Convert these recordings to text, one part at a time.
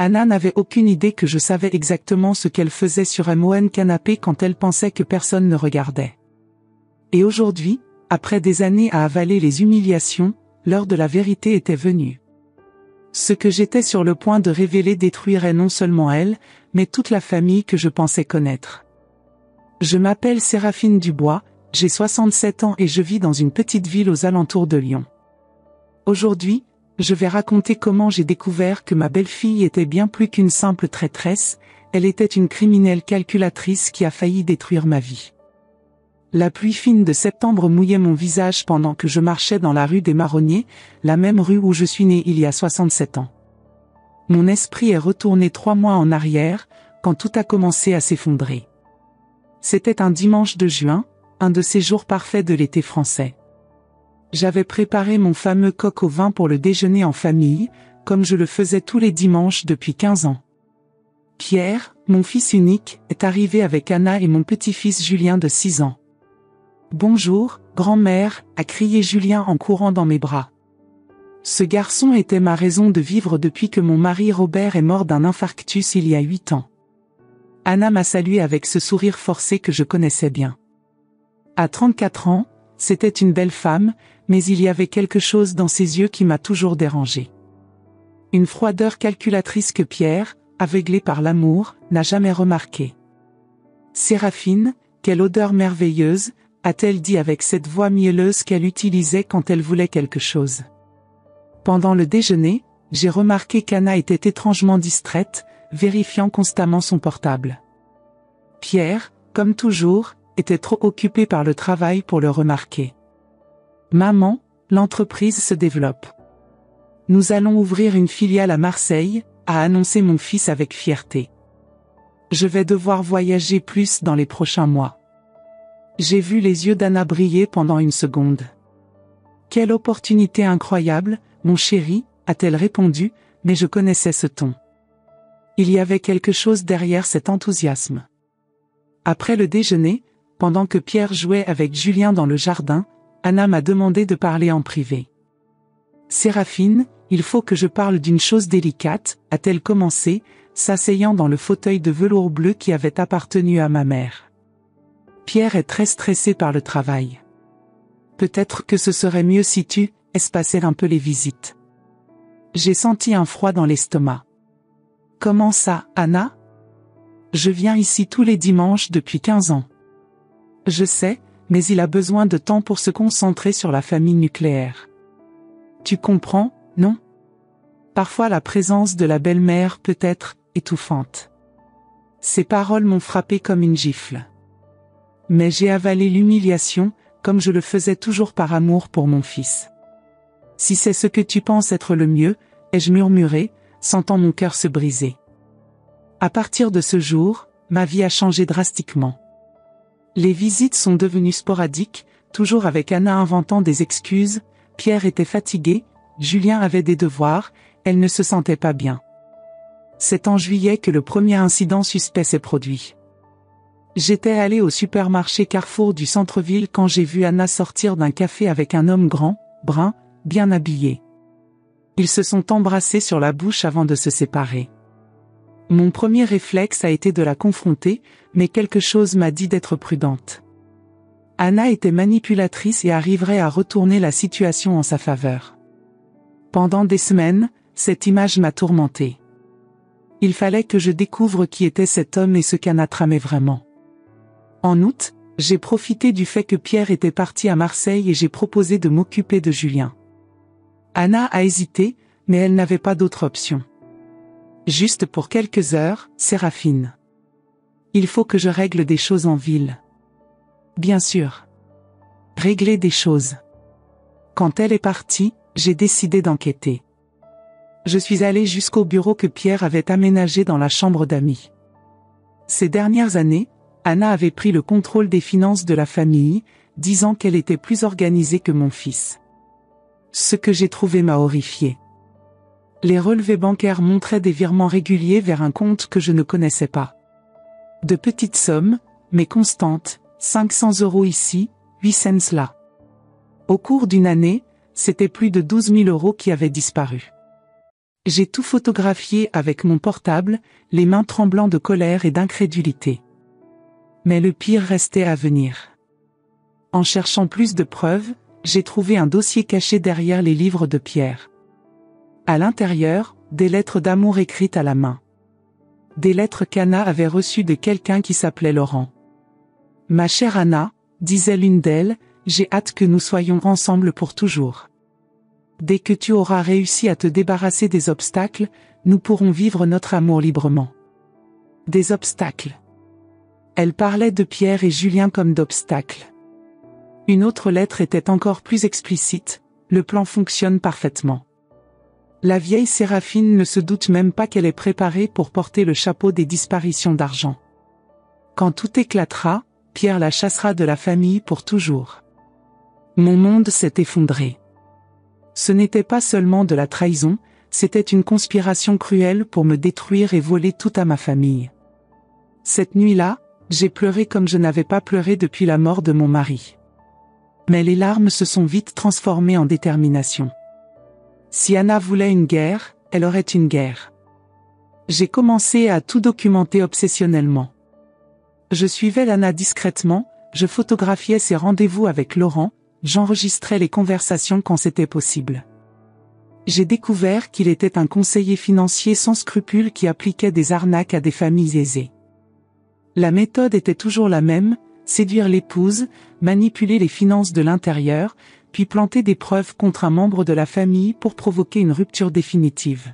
Anna n'avait aucune idée que je savais exactement ce qu'elle faisait sur mon canapé quand elle pensait que personne ne regardait. Et aujourd'hui, après des années à avaler les humiliations, l'heure de la vérité était venue. Ce que j'étais sur le point de révéler détruirait non seulement elle, mais toute la famille que je pensais connaître. Je m'appelle Séraphine Dubois, j'ai 67 ans et je vis dans une petite ville aux alentours de Lyon. Aujourd'hui, je vais raconter comment j'ai découvert que ma belle-fille était bien plus qu'une simple traîtresse, elle était une criminelle calculatrice qui a failli détruire ma vie. La pluie fine de septembre mouillait mon visage pendant que je marchais dans la rue des Marronniers, la même rue où je suis né il y a 67 ans. Mon esprit est retourné 3 mois en arrière, quand tout a commencé à s'effondrer. C'était un dimanche de juin, un de ces jours parfaits de l'été français. J'avais préparé mon fameux coq au vin pour le déjeuner en famille, comme je le faisais tous les dimanches depuis 15 ans. Pierre, mon fils unique, est arrivé avec Anna et mon petit-fils Julien de 6 ans. « Bonjour, grand-mère » a crié Julien en courant dans mes bras. Ce garçon était ma raison de vivre depuis que mon mari Robert est mort d'un infarctus il y a 8 ans. Anna m'a salué avec ce sourire forcé que je connaissais bien. À 34 ans, c'était une belle femme, mais il y avait quelque chose dans ses yeux qui m'a toujours dérangé. Une froideur calculatrice que Pierre, aveuglé par l'amour, n'a jamais remarquée. « Séraphine, quelle odeur merveilleuse !» a-t-elle dit avec cette voix mielleuse qu'elle utilisait quand elle voulait quelque chose. Pendant le déjeuner, j'ai remarqué qu'Anna était étrangement distraite, vérifiant constamment son portable. Pierre, comme toujours, était trop occupé par le travail pour le remarquer. « Maman, l'entreprise se développe. Nous allons ouvrir une filiale à Marseille », a annoncé mon fils avec fierté. « Je vais devoir voyager plus dans les prochains mois. » J'ai vu les yeux d'Anna briller pendant une seconde. « Quelle opportunité incroyable, mon chéri », a-t-elle répondu, mais je connaissais ce ton. Il y avait quelque chose derrière cet enthousiasme. Après le déjeuner, pendant que Pierre jouait avec Julien dans le jardin, Anna m'a demandé de parler en privé. « Séraphine, il faut que je parle d'une chose délicate », a-t-elle commencé, s'asseyant dans le fauteuil de velours bleu qui avait appartenu à ma mère. Pierre est très stressé par le travail. Peut-être que ce serait mieux si tu espaçais un peu les visites. J'ai senti un froid dans l'estomac. Comment ça, Anna? Je viens ici tous les dimanches depuis 15 ans. Je sais, mais il a besoin de temps pour se concentrer sur la famille nucléaire. Tu comprends, non? Parfois la présence de la belle-mère peut être étouffante. Ces paroles m'ont frappé comme une gifle. Mais j'ai avalé l'humiliation, comme je le faisais toujours par amour pour mon fils. Si c'est ce que tu penses être le mieux, ai-je murmuré, sentant mon cœur se briser. À partir de ce jour, ma vie a changé drastiquement. Les visites sont devenues sporadiques, toujours avec Anna inventant des excuses, Pierre était fatigué, Julien avait des devoirs, elle ne se sentait pas bien. C'est en juillet que le premier incident suspect s'est produit. J'étais allé au supermarché Carrefour du centre-ville quand j'ai vu Anna sortir d'un café avec un homme grand, brun, bien habillé. Ils se sont embrassés sur la bouche avant de se séparer. Mon premier réflexe a été de la confronter, mais quelque chose m'a dit d'être prudente. Anna était manipulatrice et arriverait à retourner la situation en sa faveur. Pendant des semaines, cette image m'a tourmentée. Il fallait que je découvre qui était cet homme et ce qu'Anna tramait vraiment. En août, j'ai profité du fait que Pierre était parti à Marseille et j'ai proposé de m'occuper de Julien. Anna a hésité, mais elle n'avait pas d'autre option. Juste pour quelques heures, Séraphine. Il faut que je règle des choses en ville. Bien sûr. Régler des choses. Quand elle est partie, j'ai décidé d'enquêter. Je suis allé jusqu'au bureau que Pierre avait aménagé dans la chambre d'amis. Ces dernières années, Anna avait pris le contrôle des finances de la famille, disant qu'elle était plus organisée que mon fils. Ce que j'ai trouvé m'a horrifié. Les relevés bancaires montraient des virements réguliers vers un compte que je ne connaissais pas. De petites sommes, mais constantes, 500 € ici, 8 cents là. Au cours d'une année, c'était plus de 12 000 € qui avaient disparu. J'ai tout photographié avec mon portable, les mains tremblant de colère et d'incrédulité. Mais le pire restait à venir. En cherchant plus de preuves, j'ai trouvé un dossier caché derrière les livres de Pierre. À l'intérieur, des lettres d'amour écrites à la main. Des lettres qu'Anna avait reçues de quelqu'un qui s'appelait Laurent. « Ma chère Anna, disait l'une d'elles, j'ai hâte que nous soyons ensemble pour toujours. Dès que tu auras réussi à te débarrasser des obstacles, nous pourrons vivre notre amour librement. » Des obstacles. Elle parlait de Pierre et Julien comme d'obstacles. Une autre lettre était encore plus explicite, le plan fonctionne parfaitement. La vieille Séraphine ne se doute même pas qu'elle est préparée pour porter le chapeau des disparitions d'argent. Quand tout éclatera, Pierre la chassera de la famille pour toujours. Mon monde s'est effondré. Ce n'était pas seulement de la trahison, c'était une conspiration cruelle pour me détruire et voler tout à ma famille. Cette nuit-là, j'ai pleuré comme je n'avais pas pleuré depuis la mort de mon mari. Mais les larmes se sont vite transformées en détermination. Si Anna voulait une guerre, elle aurait une guerre. J'ai commencé à tout documenter obsessionnellement. Je suivais Anna discrètement, je photographiais ses rendez-vous avec Laurent, j'enregistrais les conversations quand c'était possible. J'ai découvert qu'il était un conseiller financier sans scrupules qui appliquait des arnaques à des familles aisées. La méthode était toujours la même, séduire l'épouse, manipuler les finances de l'intérieur, puis planter des preuves contre un membre de la famille pour provoquer une rupture définitive.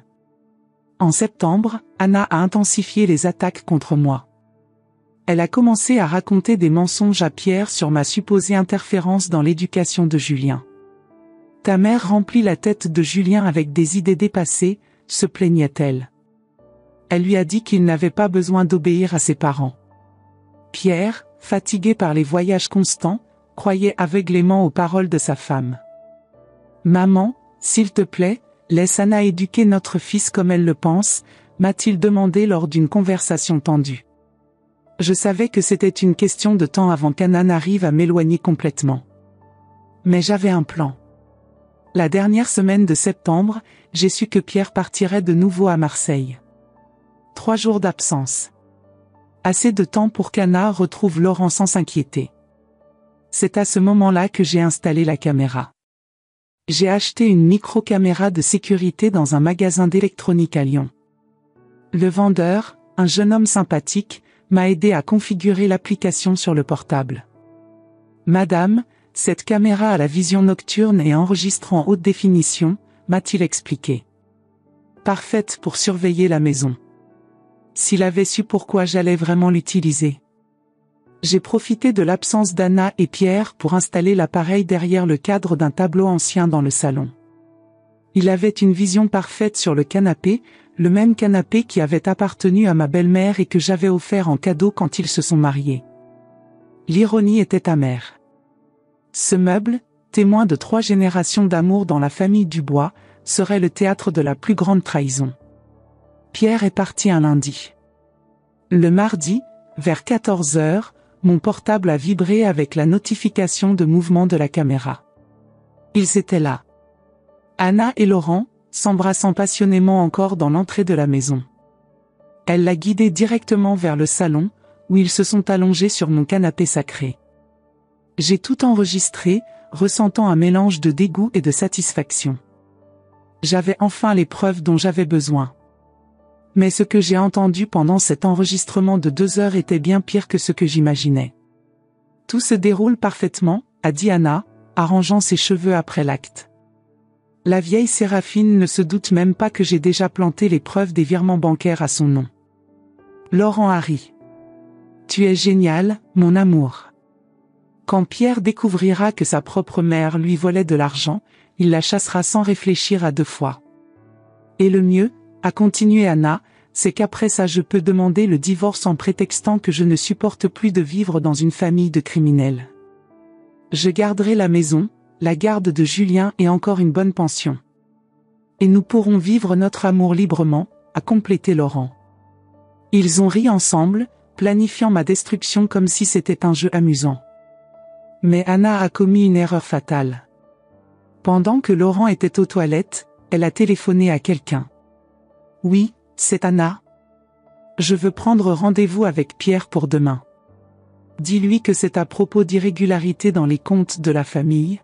En septembre, Anna a intensifié les attaques contre moi. Elle a commencé à raconter des mensonges à Pierre sur ma supposée interférence dans l'éducation de Julien. « Ta mère remplit la tête de Julien avec des idées dépassées », se plaignait-elle. Elle lui a dit qu'il n'avait pas besoin d'obéir à ses parents. Pierre, fatigué par les voyages constants, croyait aveuglément aux paroles de sa femme. « Maman, s'il te plaît, laisse Anna éduquer notre fils comme elle le pense », m'a-t-il demandé lors d'une conversation tendue. Je savais que c'était une question de temps avant qu'Anna n'arrive à m'éloigner complètement. Mais j'avais un plan. La dernière semaine de septembre, j'ai su que Pierre partirait de nouveau à Marseille. 3 jours d'absence. Assez de temps pour qu'Anna retrouve Laurent sans s'inquiéter. C'est à ce moment-là que j'ai installé la caméra. J'ai acheté une micro-caméra de sécurité dans un magasin d'électronique à Lyon. Le vendeur, un jeune homme sympathique, m'a aidé à configurer l'application sur le portable. « Madame, cette caméra a la vision nocturne et enregistre en haute définition », m'a-t-il expliqué. Parfaite pour surveiller la maison. S'il avait su pourquoi j'allais vraiment l'utiliser. J'ai profité de l'absence d'Anna et Pierre pour installer l'appareil derrière le cadre d'un tableau ancien dans le salon. Il avait une vision parfaite sur le canapé, le même canapé qui avait appartenu à ma belle-mère et que j'avais offert en cadeau quand ils se sont mariés. L'ironie était amère. Ce meuble, témoin de 3 générations d'amour dans la famille Dubois, serait le théâtre de la plus grande trahison. Pierre est parti un lundi. Le mardi, vers 14 h, mon portable a vibré avec la notification de mouvement de la caméra. Ils étaient là. Anna et Laurent, s'embrassant passionnément encore dans l'entrée de la maison. Elle l'a guidé directement vers le salon, où ils se sont allongés sur mon canapé sacré. J'ai tout enregistré, ressentant un mélange de dégoût et de satisfaction. J'avais enfin les preuves dont j'avais besoin. Mais ce que j'ai entendu pendant cet enregistrement de 2 heures était bien pire que ce que j'imaginais. « Tout se déroule parfaitement », a dit Anna, arrangeant ses cheveux après l'acte. La vieille Séraphine ne se doute même pas que j'ai déjà planté les preuves des virements bancaires à son nom. Laurent a ri. « Tu es génial, mon amour. » Quand Pierre découvrira que sa propre mère lui volait de l'argent, il la chassera sans réfléchir à 2 fois. Et le mieux, a continué Anna, c'est qu'après ça je peux demander le divorce en prétextant que je ne supporte plus de vivre dans une famille de criminels. Je garderai la maison, la garde de Julien et encore une bonne pension. Et nous pourrons vivre notre amour librement, a complété Laurent. Ils ont ri ensemble, planifiant ma destruction comme si c'était un jeu amusant. Mais Anna a commis une erreur fatale. Pendant que Laurent était aux toilettes, elle a téléphoné à quelqu'un. Oui, c'est Anna. Je veux prendre rendez-vous avec Pierre pour demain. Dis-lui que c'est à propos d'irrégularités dans les comptes de la famille.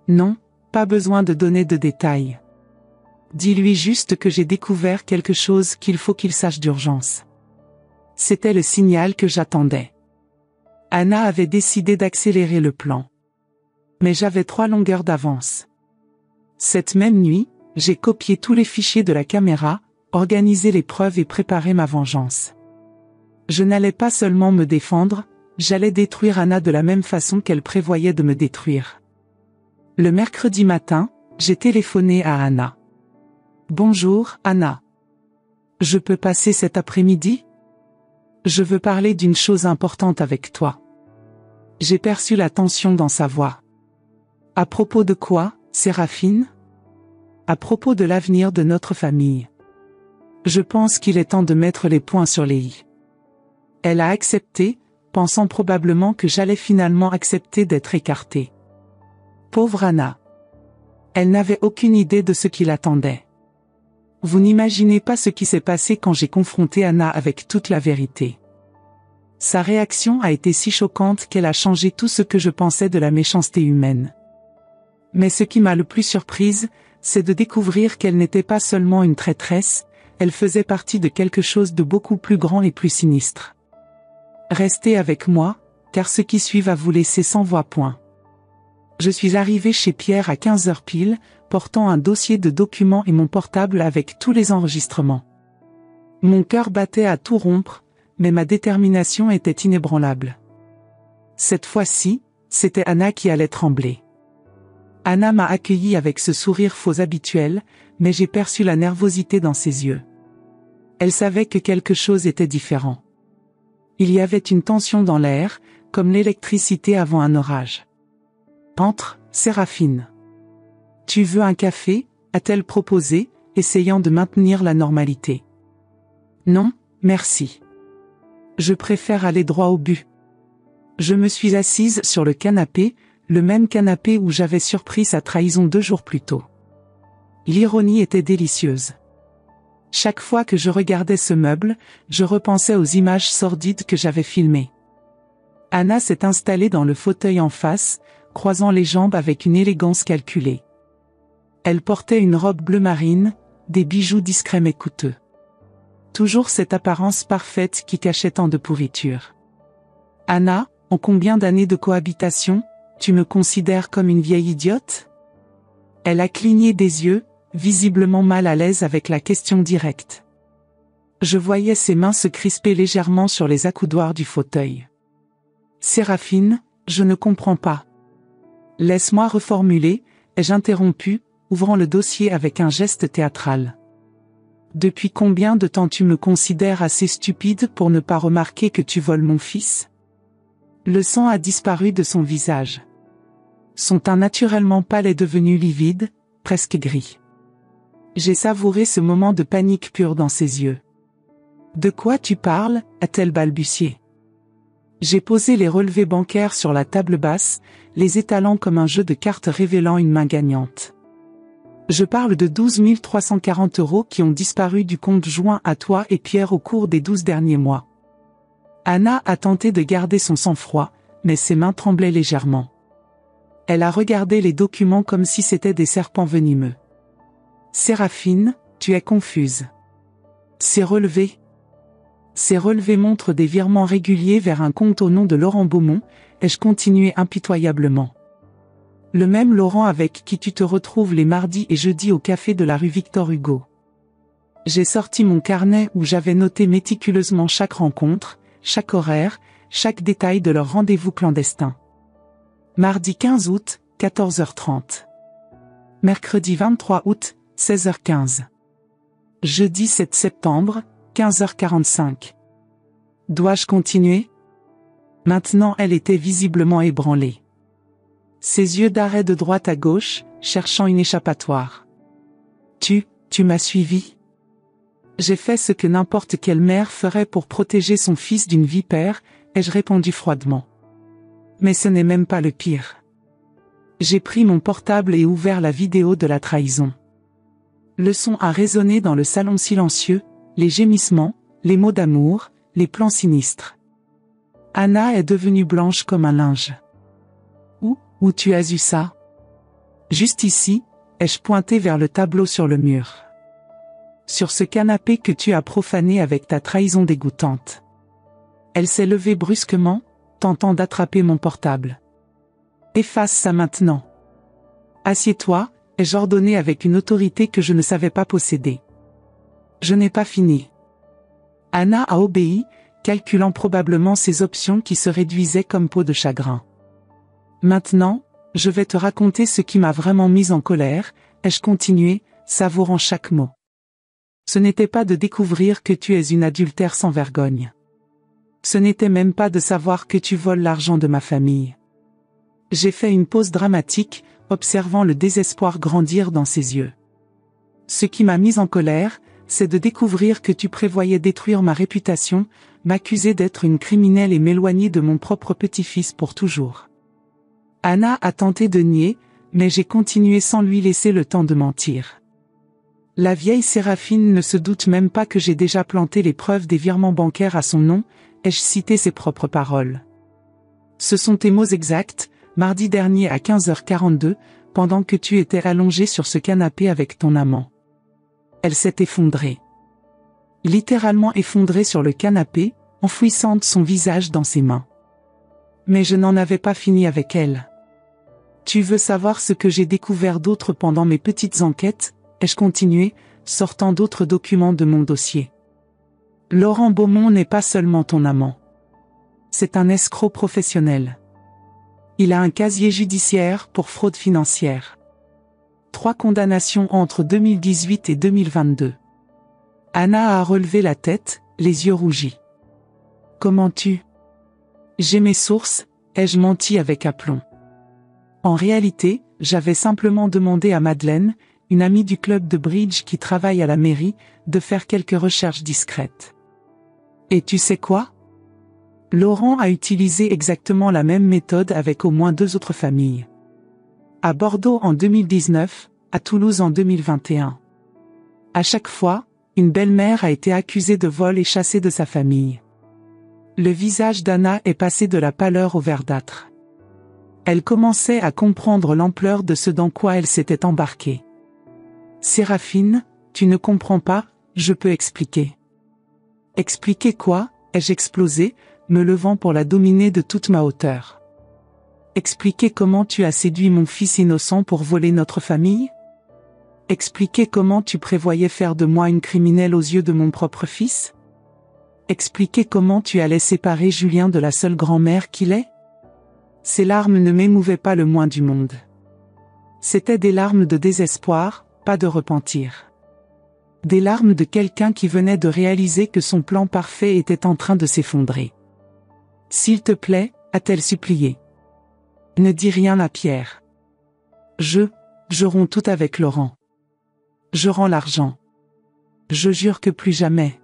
Non, pas besoin de donner de détails. Dis-lui juste que j'ai découvert quelque chose qu'il faut qu'il sache d'urgence. C'était le signal que j'attendais. Anna avait décidé d'accélérer le plan. Mais j'avais 3 longueurs d'avance. Cette même nuit, j'ai copié tous les fichiers de la caméra, organisé les preuves et préparé ma vengeance. Je n'allais pas seulement me défendre, j'allais détruire Anna de la même façon qu'elle prévoyait de me détruire. Le mercredi matin, j'ai téléphoné à Anna. Bonjour, Anna. Je peux passer cet après-midi? Je veux parler d'une chose importante avec toi. J'ai perçu la tension dans sa voix. À propos de quoi, Séraphine? À propos de l'avenir de notre famille. Je pense qu'il est temps de mettre les points sur les i. Elle a accepté, pensant probablement que j'allais finalement accepter d'être écartée. Pauvre Anna. Elle n'avait aucune idée de ce qui l'attendait. Vous n'imaginez pas ce qui s'est passé quand j'ai confronté Anna avec toute la vérité. Sa réaction a été si choquante qu'elle a changé tout ce que je pensais de la méchanceté humaine. Mais ce qui m'a le plus surprise, c'est de découvrir qu'elle n'était pas seulement une traîtresse, elle faisait partie de quelque chose de beaucoup plus grand et plus sinistre. Restez avec moi, car ce qui suit va vous laisser sans voix point. Je suis arrivé chez Pierre à 15h pile, portant un dossier de documents et mon portable avec tous les enregistrements. Mon cœur battait à tout rompre, mais ma détermination était inébranlable. Cette fois-ci, c'était Anna qui allait trembler. Anna m'a accueilli avec ce sourire faux habituel, mais j'ai perçu la nervosité dans ses yeux. Elle savait que quelque chose était différent. Il y avait une tension dans l'air, comme l'électricité avant un orage. Entre, Séraphine. Tu veux un café, a-t-elle proposé, essayant de maintenir la normalité. Non, merci. Je préfère aller droit au but. Je me suis assise sur le canapé, le même canapé où j'avais surpris sa trahison 2 jours plus tôt. L'ironie était délicieuse. Chaque fois que je regardais ce meuble, je repensais aux images sordides que j'avais filmées. Anna s'est installée dans le fauteuil en face, croisant les jambes avec une élégance calculée. Elle portait une robe bleu marine, des bijoux discrets mais coûteux. Toujours cette apparence parfaite qui cachait tant de pourriture. Anna, en combien d'années de cohabitation, tu me considères comme une vieille idiote? Elle a cligné des yeux, visiblement mal à l'aise avec la question directe. Je voyais ses mains se crisper légèrement sur les accoudoirs du fauteuil. Séraphine, je ne comprends pas. Laisse-moi reformuler, ai-je interrompu, ouvrant le dossier avec un geste théâtral. Depuis combien de temps tu me considères assez stupide pour ne pas remarquer que tu voles mon fils? Le sang a disparu de son visage. Son teint naturellement pâle est devenu livide, presque gris. J'ai savouré ce moment de panique pure dans ses yeux. De quoi tu parles, a-t-elle balbutié. J'ai posé les relevés bancaires sur la table basse, les étalant comme un jeu de cartes révélant une main gagnante. Je parle de 12 340 € qui ont disparu du compte joint à toi et Pierre au cours des 12 derniers mois. Anna a tenté de garder son sang-froid, mais ses mains tremblaient légèrement. Elle a regardé les documents comme si c'étaient des serpents venimeux. Séraphine, tu es confuse. Ces relevés montrent des virements réguliers vers un compte au nom de Laurent Beaumont, ai-je continué impitoyablement. Le même Laurent avec qui tu te retrouves les mardis et jeudis au café de la rue Victor Hugo. J'ai sorti mon carnet où j'avais noté méticuleusement chaque rencontre, chaque horaire, chaque détail de leur rendez-vous clandestin. Mardi 15 août, 14h30. Mercredi 23 août, 16h15. Jeudi 7 septembre, 15h45. Dois-je continuer? Maintenant elle était visiblement ébranlée. Ses yeux dardaient de droite à gauche, cherchant une échappatoire. Tu m'as suivi? J'ai fait ce que n'importe quelle mère ferait pour protéger son fils d'une vipère, ai-je répondu froidement. Mais ce n'est même pas le pire. J'ai pris mon portable et ouvert la vidéo de la trahison. Le son a résonné dans le salon silencieux, les gémissements, les mots d'amour, les plans sinistres. Anna est devenue blanche comme un linge. Où tu as eu ça? Juste ici, ai-je pointé vers le tableau sur le mur. Sur ce canapé que tu as profané avec ta trahison dégoûtante. Elle s'est levée brusquement, tentant d'attraper mon portable. Efface ça maintenant. Assieds-toi, ai-je ordonné avec une autorité que je ne savais pas posséder. Je n'ai pas fini. Anna a obéi, calculant probablement ses options qui se réduisaient comme peau de chagrin. Maintenant, je vais te raconter ce qui m'a vraiment mise en colère, ai-je continué, savourant chaque mot. Ce n'était pas de découvrir que tu es une adultère sans vergogne. Ce n'était même pas de savoir que tu voles l'argent de ma famille. J'ai fait une pause dramatique, observant le désespoir grandir dans ses yeux. Ce qui m'a mise en colère, c'est de découvrir que tu prévoyais détruire ma réputation, m'accuser d'être une criminelle et m'éloigner de mon propre petit-fils pour toujours. Anna a tenté de nier, mais j'ai continué sans lui laisser le temps de mentir. La vieille Séraphine ne se doute même pas que j'ai déjà planté les preuves des virements bancaires à son nom, ai-je cité ses propres paroles. Ce sont tes mots exacts, mardi dernier à 15h42, pendant que tu étais allongé sur ce canapé avec ton amant. Elle s'est effondrée. Littéralement effondrée sur le canapé, enfouissant son visage dans ses mains. Mais je n'en avais pas fini avec elle. Tu veux savoir ce que j'ai découvert d'autre pendant mes petites enquêtes, ai-je continué, sortant d'autres documents de mon dossier. Laurent Beaumont n'est pas seulement ton amant. C'est un escroc professionnel. Il a un casier judiciaire pour fraude financière. 3 condamnations entre 2018 et 2022. Anna a relevé la tête, les yeux rougis. Comment tu? J'ai mes sources, ai-je menti avec aplomb. En réalité, j'avais simplement demandé à Madeleine, une amie du club de bridge qui travaille à la mairie, de faire quelques recherches discrètes. Et tu sais quoi? Laurent a utilisé exactement la même méthode avec au moins 2 autres familles. À Bordeaux en 2019, à Toulouse en 2021. À chaque fois, une belle-mère a été accusée de vol et chassée de sa famille. Le visage d'Anna est passé de la pâleur au verdâtre. Elle commençait à comprendre l'ampleur de ce dans quoi elle s'était embarquée. Séraphine, tu ne comprends pas, je peux expliquer. Expliquer quoi? Ai-je explosé, me levant pour la dominer de toute ma hauteur. Expliquer comment tu as séduit mon fils innocent pour voler notre famille? Expliquer comment tu prévoyais faire de moi une criminelle aux yeux de mon propre fils? Expliquer comment tu allais séparer Julien de la seule grand-mère qu'il est? Ces larmes ne m'émouvaient pas le moins du monde. C'étaient des larmes de désespoir, pas de repentir. Des larmes de quelqu'un qui venait de réaliser que son plan parfait était en train de s'effondrer. S'il te plaît, a-t-elle supplié. Ne dis rien à Pierre. Je romps tout avec Laurent. Je rends l'argent. Je jure que plus jamais.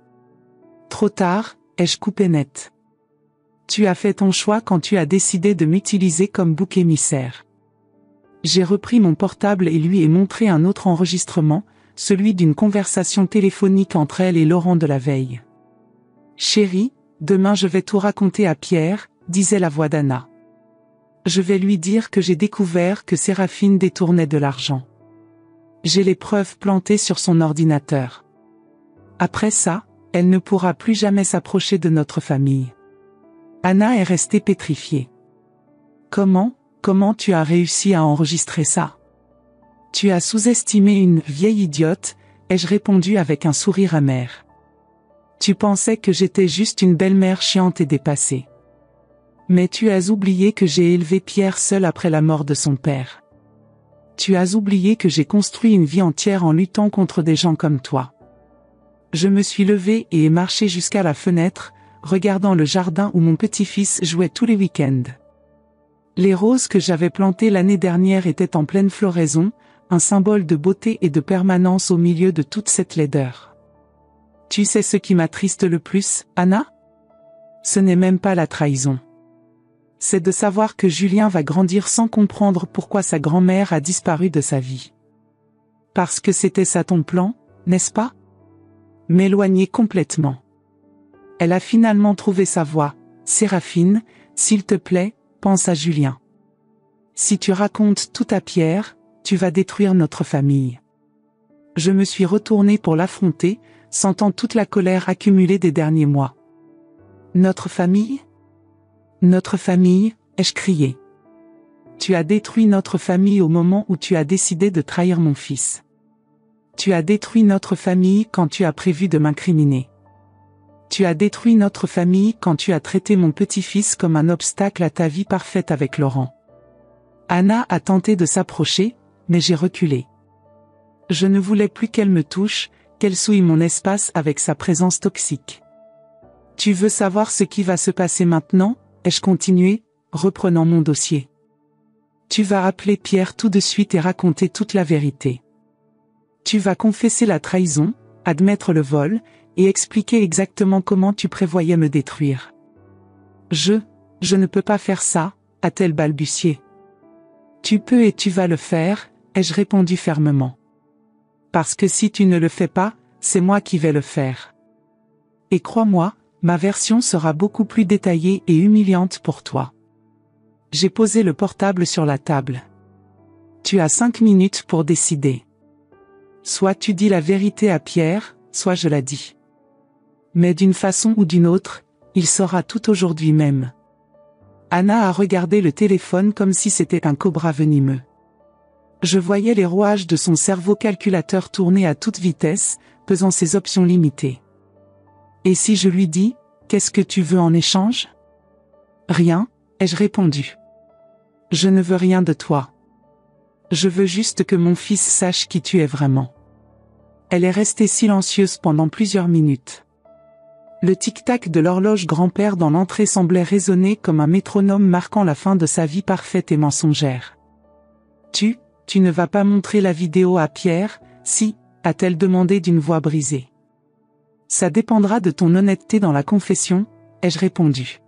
Trop tard, ai-je coupé net. Tu as fait ton choix quand tu as décidé de m'utiliser comme bouc émissaire. J'ai repris mon portable et lui ai montré un autre enregistrement, celui d'une conversation téléphonique entre elle et Laurent de la veille. Chérie, demain je vais tout raconter à Pierre, disait la voix d'Anna. Je vais lui dire que j'ai découvert que Séraphine détournait de l'argent. J'ai les preuves plantées sur son ordinateur. Après ça, elle ne pourra plus jamais s'approcher de notre famille. Anna est restée pétrifiée. Comment tu as réussi à enregistrer ça? Tu as sous-estimé une vieille idiote, ai-je répondu avec un sourire amer. Tu pensais que j'étais juste une belle-mère chiante et dépassée. Mais tu as oublié que j'ai élevé Pierre seul après la mort de son père. Tu as oublié que j'ai construit une vie entière en luttant contre des gens comme toi. Je me suis levée et ai marché jusqu'à la fenêtre, regardant le jardin où mon petit-fils jouait tous les week-ends. Les roses que j'avais plantées l'année dernière étaient en pleine floraison, un symbole de beauté et de permanence au milieu de toute cette laideur. Tu sais ce qui m'attriste le plus, Anna? Ce n'est même pas la trahison. C'est de savoir que Julien va grandir sans comprendre pourquoi sa grand-mère a disparu de sa vie. Parce que c'était ça ton plan, n'est-ce pas? M'éloigner complètement. Elle a finalement trouvé sa voie. Séraphine, s'il te plaît, pense à Julien. Si tu racontes tout à Pierre, tu vas détruire notre famille. Je me suis retournée pour l'affronter, sentant toute la colère accumulée des derniers mois. Notre famille? Notre famille, ai-je crié. Tu as détruit notre famille au moment où tu as décidé de trahir mon fils. Tu as détruit notre famille quand tu as prévu de m'incriminer. Tu as détruit notre famille quand tu as traité mon petit-fils comme un obstacle à ta vie parfaite avec Laurent. Anna a tenté de s'approcher, mais j'ai reculé. Je ne voulais plus qu'elle me touche, qu'elle souille mon espace avec sa présence toxique. Tu veux savoir ce qui va se passer maintenant? Ai-je continué, reprenant mon dossier. Tu vas appeler Pierre tout de suite et raconter toute la vérité. Tu vas confesser la trahison, admettre le vol, et expliquer exactement comment tu prévoyais me détruire. Je ne peux pas faire ça, a-t-elle balbutié. Tu peux et tu vas le faire, ai-je répondu fermement. Parce que si tu ne le fais pas, c'est moi qui vais le faire. Et crois-moi, ma version sera beaucoup plus détaillée et humiliante pour toi. J'ai posé le portable sur la table. Tu as 5 minutes pour décider. Soit tu dis la vérité à Pierre, soit je la dis. Mais d'une façon ou d'une autre, il saura tout aujourd'hui même. Anna a regardé le téléphone comme si c'était un cobra venimeux. Je voyais les rouages de son cerveau calculateur tourner à toute vitesse, pesant ses options limitées. Et si je lui dis, qu'est-ce que tu veux en échange? Rien, ai-je répondu. Je ne veux rien de toi. Je veux juste que mon fils sache qui tu es vraiment. Elle est restée silencieuse pendant plusieurs minutes. Le tic-tac de l'horloge grand-père dans l'entrée semblait résonner comme un métronome marquant la fin de sa vie parfaite et mensongère. Tu ne vas pas montrer la vidéo à Pierre, si, a-t-elle demandé d'une voix brisée. Ça dépendra de ton honnêteté dans la confession, ai-je répondu.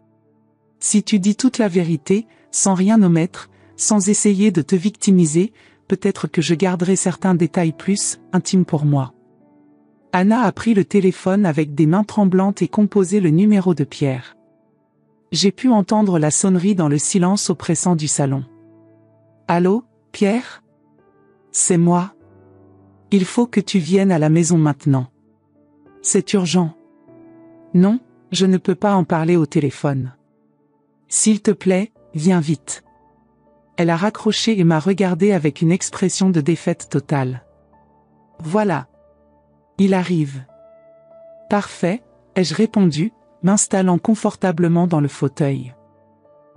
Si tu dis toute la vérité, sans rien omettre, sans essayer de te victimiser, peut-être que je garderai certains détails plus intimes pour moi. Anna a pris le téléphone avec des mains tremblantes et composé le numéro de Pierre. J'ai pu entendre la sonnerie dans le silence oppressant du salon. Allô, Pierre? C'est moi. Il faut que tu viennes à la maison maintenant. C'est urgent. Non, je ne peux pas en parler au téléphone. S'il te plaît, viens vite. Elle a raccroché et m'a regardé avec une expression de défaite totale. Voilà. Il arrive. Parfait, ai-je répondu, m'installant confortablement dans le fauteuil.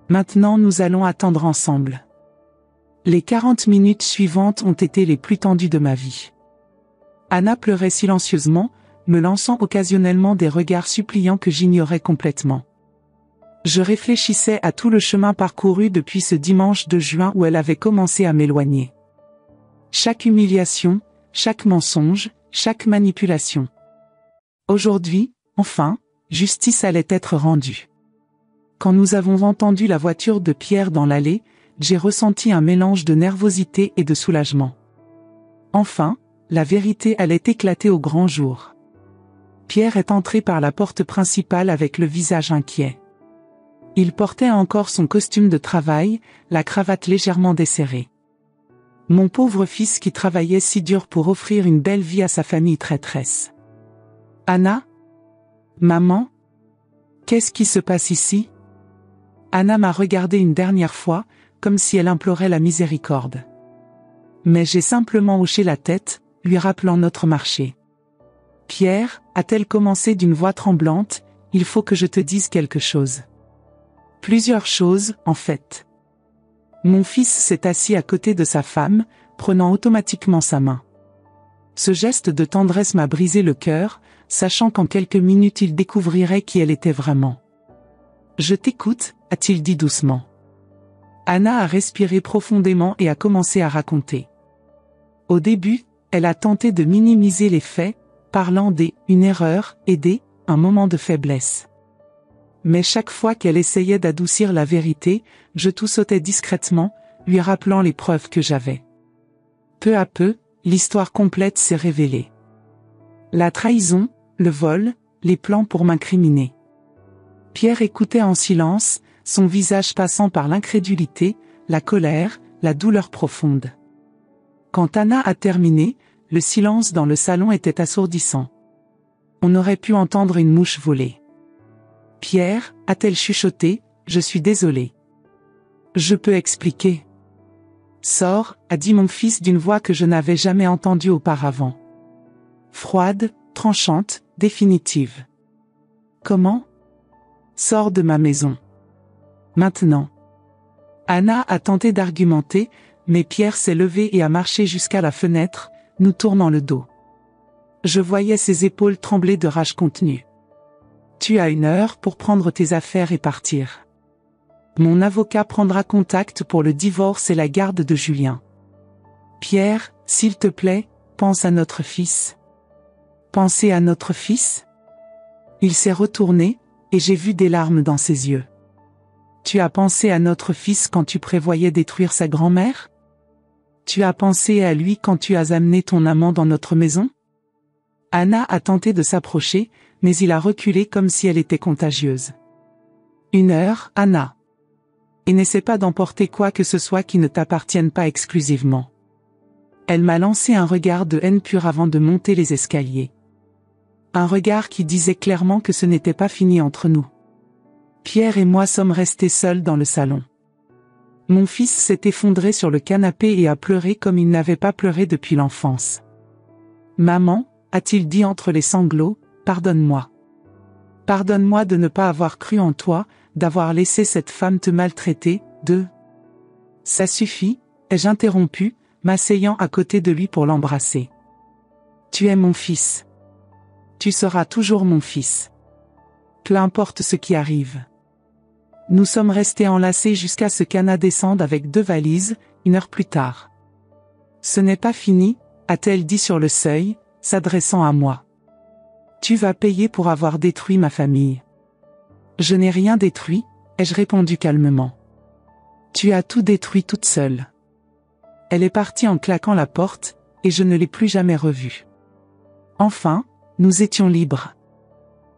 Maintenant nous allons attendre ensemble. Les 40 minutes suivantes ont été les plus tendues de ma vie. Anna pleurait silencieusement, me lançant occasionnellement des regards suppliants que j'ignorais complètement. Je réfléchissais à tout le chemin parcouru depuis ce dimanche de juin où elle avait commencé à m'éloigner. Chaque humiliation, chaque mensonge, chaque manipulation. Aujourd'hui, enfin, justice allait être rendue. Quand nous avons entendu la voiture de Pierre dans l'allée, j'ai ressenti un mélange de nervosité et de soulagement. Enfin, la vérité allait éclater au grand jour. Pierre est entré par la porte principale avec le visage inquiet. Il portait encore son costume de travail, la cravate légèrement desserrée. Mon pauvre fils qui travaillait si dur pour offrir une belle vie à sa famille traîtresse. Anna? Maman? Qu'est-ce qui se passe ici? Anna m'a regardé une dernière fois, comme si elle implorait la miséricorde. Mais j'ai simplement hoché la tête, lui rappelant notre marché. Pierre, a-t-elle commencé d'une voix tremblante, il faut que je te dise quelque chose. Plusieurs choses, en fait. Mon fils s'est assis à côté de sa femme, prenant automatiquement sa main. Ce geste de tendresse m'a brisé le cœur, sachant qu'en quelques minutes il découvrirait qui elle était vraiment. « Je t'écoute », a-t-il dit doucement. Anna a respiré profondément et a commencé à raconter. Au début, elle a tenté de minimiser les faits, parlant une erreur et un moment de faiblesse. Mais chaque fois qu'elle essayait d'adoucir la vérité, je tout sautais discrètement, lui rappelant les preuves que j'avais. Peu à peu, l'histoire complète s'est révélée. La trahison, le vol, les plans pour m'incriminer. Pierre écoutait en silence, son visage passant par l'incrédulité, la colère, la douleur profonde. Quand Anna a terminé, le silence dans le salon était assourdissant. On aurait pu entendre une mouche voler. « Pierre » a-t-elle chuchoté, « je suis désolée. »« Je peux expliquer. »« Sors » a dit mon fils d'une voix que je n'avais jamais entendue auparavant. Froide, tranchante, définitive. « Comment ? » ?»« Sors de ma maison. Maintenant. » Anna a tenté d'argumenter, mais Pierre s'est levé et a marché jusqu'à la fenêtre, nous tournant le dos. Je voyais ses épaules trembler de rage contenue. « Tu as 1 heure pour prendre tes affaires et partir. Mon avocat prendra contact pour le divorce et la garde de Julien. Pierre, s'il te plaît, pense à notre fils. » Penser à notre fils ? Il s'est retourné, et j'ai vu des larmes dans ses yeux. Tu as pensé à notre fils quand tu prévoyais détruire sa grand-mère ? Tu as pensé à lui quand tu as amené ton amant dans notre maison ? Anna a tenté de s'approcher, mais il a reculé comme si elle était contagieuse. 1 heure, Anna. Et n'essaie pas d'emporter quoi que ce soit qui ne t'appartienne pas exclusivement. Elle m'a lancé un regard de haine pure avant de monter les escaliers. Un regard qui disait clairement que ce n'était pas fini entre nous. Pierre et moi sommes restés seuls dans le salon. Mon fils s'est effondré sur le canapé et a pleuré comme il n'avait pas pleuré depuis l'enfance. « Maman » a-t-il dit entre les sanglots, « pardonne-moi. Pardonne-moi de ne pas avoir cru en toi, d'avoir laissé cette femme te maltraiter, de... » « Ça suffit » ai-je interrompu, m'asseyant à côté de lui pour l'embrasser. « Tu es mon fils. Tu seras toujours mon fils. Peu importe ce qui arrive. » Nous sommes restés enlacés jusqu'à ce qu'Anna descende avec 2 valises, 1 heure plus tard. « Ce n'est pas fini » a-t-elle dit sur le seuil, s'adressant à moi. « Tu vas payer pour avoir détruit ma famille. » « Je n'ai rien détruit » ai-je répondu calmement. « Tu as tout détruit toute seule. » Elle est partie en claquant la porte, et je ne l'ai plus jamais revue. Enfin, nous étions libres.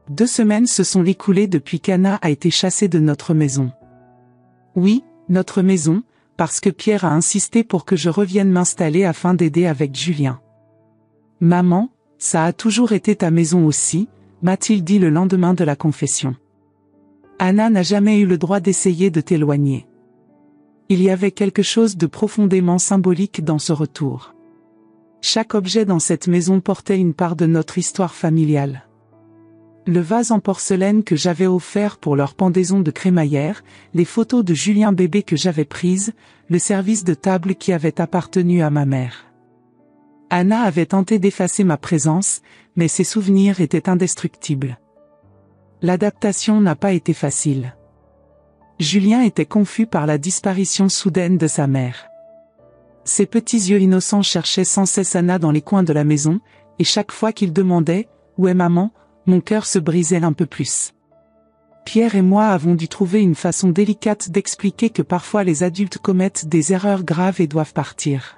2 semaines se sont écoulées depuis qu'Anna a été chassée de notre maison. Oui, notre maison, parce que Pierre a insisté pour que je revienne m'installer afin d'aider avec Julien. « Maman, ça a toujours été ta maison aussi » m'a-t-il dit le lendemain de la confession. Anna n'a jamais eu le droit d'essayer de t'éloigner. Il y avait quelque chose de profondément symbolique dans ce retour. Chaque objet dans cette maison portait une part de notre histoire familiale. Le vase en porcelaine que j'avais offert pour leur pendaison de crémaillère, les photos de Julien bébé que j'avais prises, le service de table qui avait appartenu à ma mère. Anna avait tenté d'effacer ma présence, mais ses souvenirs étaient indestructibles. L'adaptation n'a pas été facile. Julien était confus par la disparition soudaine de sa mère. Ses petits yeux innocents cherchaient sans cesse Anna dans les coins de la maison, et chaque fois qu'il demandait « Où est maman ?», mon cœur se brisait un peu plus. Pierre et moi avons dû trouver une façon délicate d'expliquer que parfois les adultes commettent des erreurs graves et doivent partir.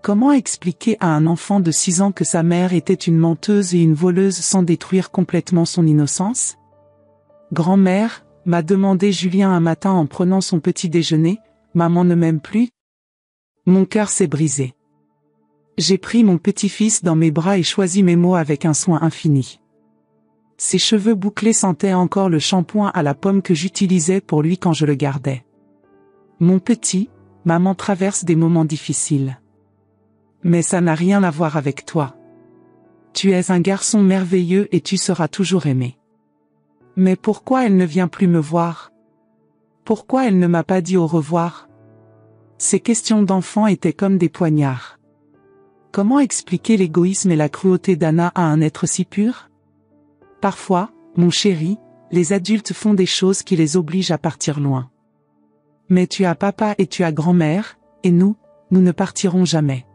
Comment expliquer à un enfant de 6 ans que sa mère était une menteuse et une voleuse sans détruire complètement son innocence ? Grand-mère, m'a demandé Julien un matin en prenant son petit déjeuner, maman ne m'aime plus ? Mon cœur s'est brisé. J'ai pris mon petit-fils dans mes bras et choisi mes mots avec un soin infini. Ses cheveux bouclés sentaient encore le shampoing à la pomme que j'utilisais pour lui quand je le gardais. Mon petit, maman traverse des moments difficiles. Mais ça n'a rien à voir avec toi. Tu es un garçon merveilleux et tu seras toujours aimé. Mais pourquoi elle ne vient plus me voir ? Pourquoi elle ne m'a pas dit au revoir ? Ces questions d'enfant étaient comme des poignards. Comment expliquer l'égoïsme et la cruauté d'Anna à un être si pur ? Parfois, mon chéri, les adultes font des choses qui les obligent à partir loin. Mais tu as papa et tu as grand-mère, et nous ne partirons jamais.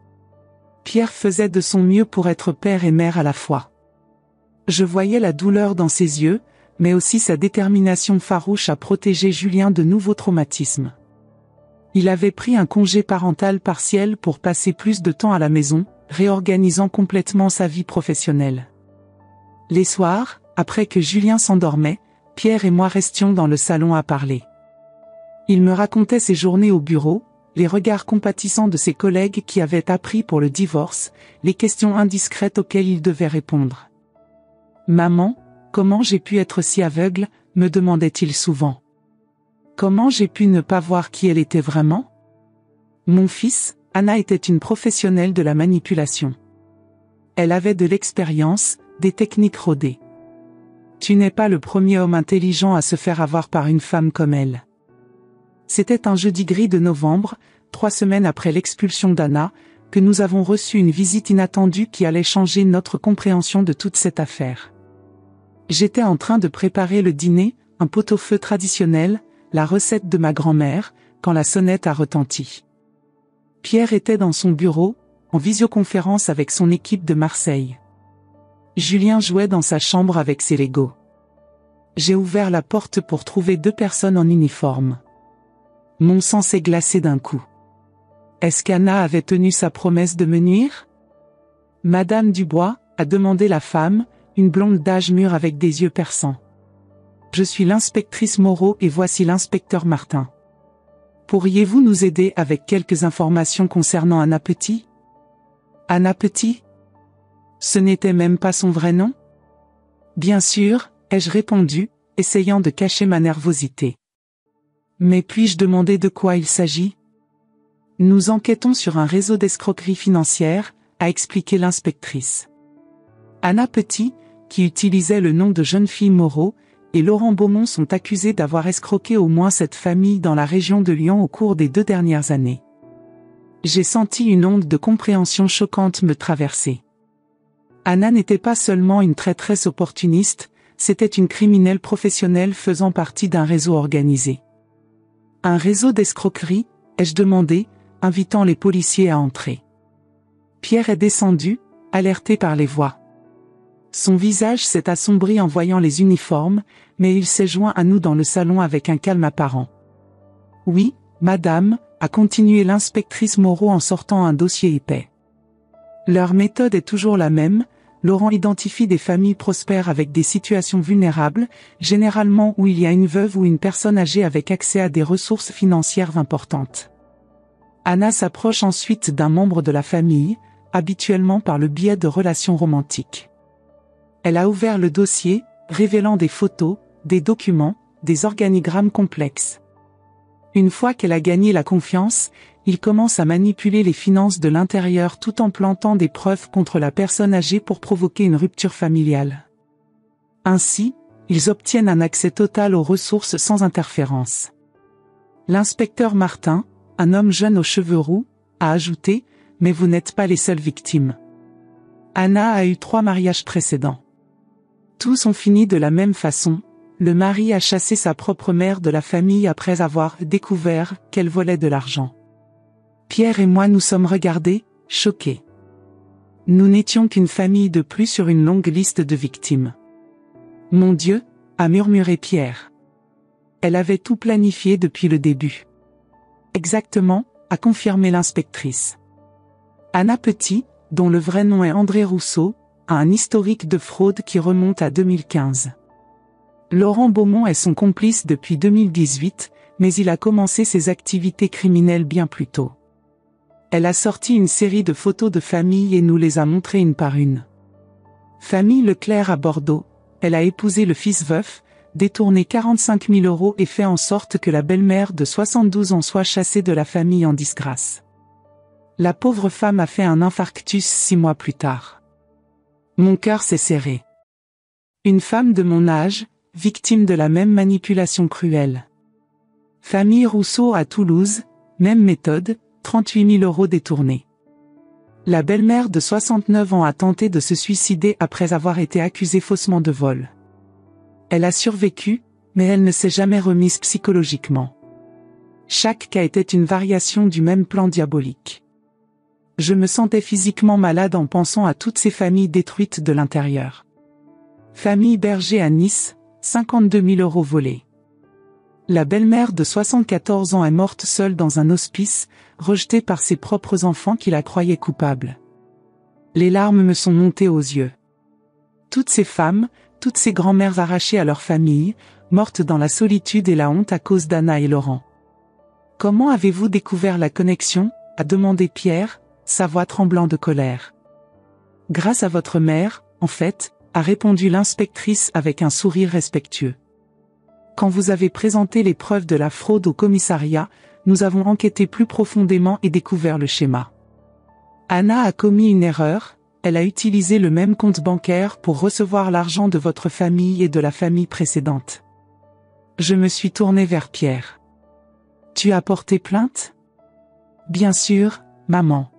Pierre faisait de son mieux pour être père et mère à la fois. Je voyais la douleur dans ses yeux, mais aussi sa détermination farouche à protéger Julien de nouveaux traumatismes. Il avait pris un congé parental partiel pour passer plus de temps à la maison, réorganisant complètement sa vie professionnelle. Les soirs, après que Julien s'endormait, Pierre et moi restions dans le salon à parler. Il me racontait ses journées au bureau, les regards compatissants de ses collègues qui avaient appris pour le divorce, les questions indiscrètes auxquelles il devait répondre. « Maman, comment j'ai pu être si aveugle ?» me demandait-il souvent. « Comment j'ai pu ne pas voir qui elle était vraiment ?» Mon fils, Anna était une professionnelle de la manipulation. Elle avait de l'expérience, des techniques rodées. Tu n'es pas le premier homme intelligent à se faire avoir par une femme comme elle. C'était un jeudi gris de novembre, 3 semaines après l'expulsion d'Anna, que nous avons reçu une visite inattendue qui allait changer notre compréhension de toute cette affaire. J'étais en train de préparer le dîner, un pot-au-feu traditionnel, la recette de ma grand-mère, quand la sonnette a retenti. Pierre était dans son bureau, en visioconférence avec son équipe de Marseille. Julien jouait dans sa chambre avec ses Legos. J'ai ouvert la porte pour trouver 2 personnes en uniforme. Mon sang s'est glacé d'un coup. Est-ce qu'Anna avait tenu sa promesse de me nuire ? Madame Dubois, a demandé la femme, une blonde d'âge mûr avec des yeux perçants. Je suis l'inspectrice Moreau et voici l'inspecteur Martin. Pourriez-vous nous aider avec quelques informations concernant Anna Petit ? Anna Petit ? Ce n'était même pas son vrai nom ? Bien sûr, ai-je répondu, essayant de cacher ma nervosité. Mais puis-je demander de quoi il s'agit ? Nous enquêtons sur un réseau d'escroquerie financière, a expliqué l'inspectrice. Anna Petit, qui utilisait le nom de jeune fille Moreau, et Laurent Beaumont sont accusés d'avoir escroqué au moins cette famille dans la région de Lyon au cours des 2 dernières années. J'ai senti une onde de compréhension choquante me traverser. Anna n'était pas seulement une traîtresse opportuniste, c'était une criminelle professionnelle faisant partie d'un réseau organisé. Un réseau d'escroquerie, ai-je demandé, invitant les policiers à entrer. Pierre est descendu, alerté par les voix. Son visage s'est assombri en voyant les uniformes, mais il s'est joint à nous dans le salon avec un calme apparent. Oui, madame, a continué l'inspectrice Moreau en sortant un dossier épais. Leur méthode est toujours la même, Laurent identifie des familles prospères avec des situations vulnérables, généralement où il y a une veuve ou une personne âgée avec accès à des ressources financières importantes. Anna s'approche ensuite d'un membre de la famille, habituellement par le biais de relations romantiques. Elle a ouvert le dossier, révélant des photos, des documents, des organigrammes complexes. Une fois qu'elle a gagné la confiance, il commence à manipuler les finances de l'intérieur tout en plantant des preuves contre la personne âgée pour provoquer une rupture familiale. Ainsi, ils obtiennent un accès total aux ressources sans interférence. L'inspecteur Martin, un homme jeune aux cheveux roux, a ajouté « Mais vous n'êtes pas les seules victimes. Anna a eu 3 mariages précédents. Tous ont fini de la même façon. Le mari a chassé sa propre mère de la famille après avoir découvert qu'elle volait de l'argent. » Pierre et moi nous sommes regardés, choqués. Nous n'étions qu'une famille de plus sur une longue liste de victimes. « Mon Dieu !» a murmuré Pierre. Elle avait tout planifié depuis le début. « Exactement !» a confirmé l'inspectrice. Anna Petit, dont le vrai nom est André Rousseau, a un historique de fraude qui remonte à 2015. Laurent Beaumont est son complice depuis 2018, mais il a commencé ses activités criminelles bien plus tôt. Elle a sorti une série de photos de famille et nous les a montrées une par une. Famille Leclerc à Bordeaux, elle a épousé le fils veuf, détourné 45 000 € et fait en sorte que la belle-mère de 72 ans soit chassée de la famille en disgrâce. La pauvre femme a fait un infarctus 6 mois plus tard. Mon cœur s'est serré. Une femme de mon âge, victime de la même manipulation cruelle. Famille Rousseau à Toulouse, même méthode, 38 000 € détournés. La belle-mère de 69 ans a tenté de se suicider après avoir été accusée faussement de vol. Elle a survécu, mais elle ne s'est jamais remise psychologiquement. Chaque cas était une variation du même plan diabolique. Je me sentais physiquement malade en pensant à toutes ces familles détruites de l'intérieur. Famille Berger à Nice, 52 000 € volés. La belle-mère de 74 ans est morte seule dans un hospice, rejetée par ses propres enfants qui la croyaient coupable. Les larmes me sont montées aux yeux. Toutes ces femmes, toutes ces grand-mères arrachées à leur famille, mortes dans la solitude et la honte à cause d'Anna et Laurent. Comment avez-vous découvert la connexion ? A demandé Pierre, sa voix tremblant de colère. Grâce à votre mère, en fait, a répondu l'inspectrice avec un sourire respectueux. Quand vous avez présenté les preuves de la fraude au commissariat, nous avons enquêté plus profondément et découvert le schéma. Anna a commis une erreur, elle a utilisé le même compte bancaire pour recevoir l'argent de votre famille et de la famille précédente. Je me suis tourné vers Pierre. Tu as porté plainte ? Bien sûr, maman.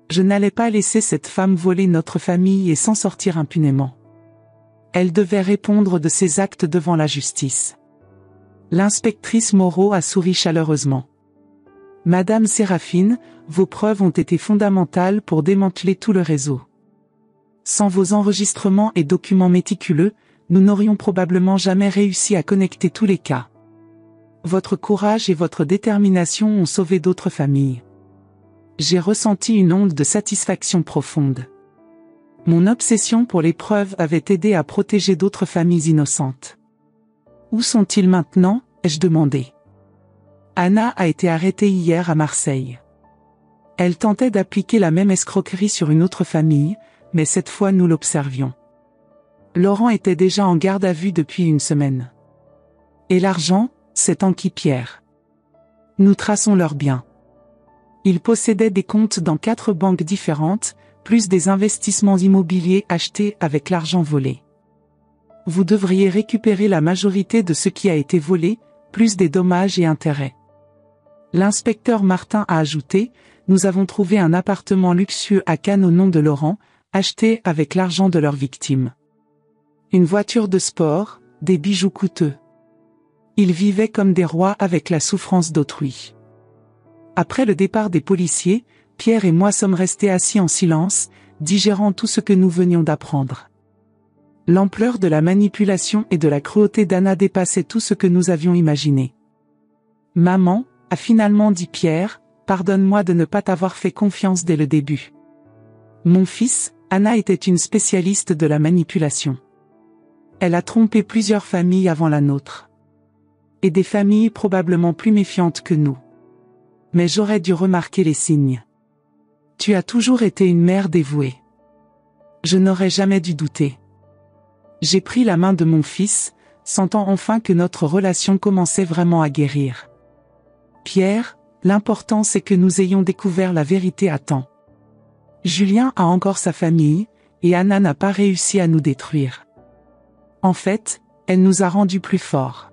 Je n'allais pas laisser cette femme voler notre famille et s'en sortir impunément. Elle devait répondre de ses actes devant la justice. L'inspectrice Moreau a souri chaleureusement. Madame Séraphine, vos preuves ont été fondamentales pour démanteler tout le réseau. Sans vos enregistrements et documents méticuleux, nous n'aurions probablement jamais réussi à connecter tous les cas. Votre courage et votre détermination ont sauvé d'autres familles. J'ai ressenti une onde de satisfaction profonde. Mon obsession pour les preuves avait aidé à protéger d'autres familles innocentes. Où sont-ils maintenant ? Ai-je demandé. Anna a été arrêtée hier à Marseille. Elle tentait d'appliquer la même escroquerie sur une autre famille, mais cette fois nous l'observions. Laurent était déjà en garde à vue depuis une semaine. Et l'argent, c'est Anki Pierre. Nous traçons leurs biens. Ils possédaient des comptes dans 4 banques différentes, plus des investissements immobiliers achetés avec l'argent volé. Vous devriez récupérer la majorité de ce qui a été volé, plus des dommages et intérêts. L'inspecteur Martin a ajouté, nous avons trouvé un appartement luxueux à Cannes au nom de Laurent, acheté avec l'argent de leurs victimes. Une voiture de sport, des bijoux coûteux. Ils vivaient comme des rois avec la souffrance d'autrui. Après le départ des policiers, Pierre et moi sommes restés assis en silence, digérant tout ce que nous venions d'apprendre. L'ampleur de la manipulation et de la cruauté d'Anna dépassait tout ce que nous avions imaginé. « Maman », a finalement dit Pierre, « pardonne-moi de ne pas t'avoir fait confiance dès le début. » Mon fils, Anna était une spécialiste de la manipulation. Elle a trompé plusieurs familles avant la nôtre. Et des familles probablement plus méfiantes que nous. Mais j'aurais dû remarquer les signes. Tu as toujours été une mère dévouée. Je n'aurais jamais dû douter. J'ai pris la main de mon fils, sentant enfin que notre relation commençait vraiment à guérir. Pierre, l'important c'est que nous ayons découvert la vérité à temps. Julien a encore sa famille, et Anna n'a pas réussi à nous détruire. En fait, elle nous a rendus plus forts.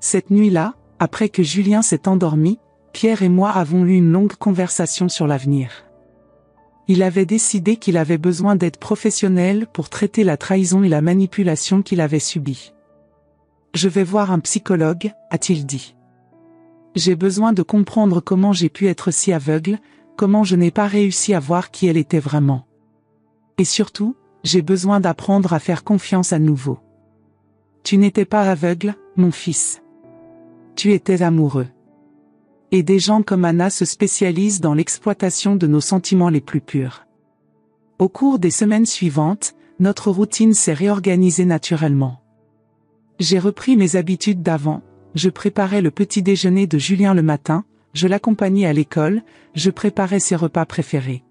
Cette nuit-là, après que Julien s'est endormi, Pierre et moi avons eu une longue conversation sur l'avenir. Il avait décidé qu'il avait besoin d'être professionnel pour traiter la trahison et la manipulation qu'il avait subies. « Je vais voir un psychologue », a-t-il dit. « J'ai besoin de comprendre comment j'ai pu être si aveugle, comment je n'ai pas réussi à voir qui elle était vraiment. Et surtout, j'ai besoin d'apprendre à faire confiance à nouveau. Tu n'étais pas aveugle, mon fils. Tu étais amoureux. Et des gens comme Anna se spécialisent dans l'exploitation de nos sentiments les plus purs. » Au cours des semaines suivantes, notre routine s'est réorganisée naturellement. J'ai repris mes habitudes d'avant, je préparais le petit déjeuner de Julien le matin, je l'accompagnais à l'école, je préparais ses repas préférés.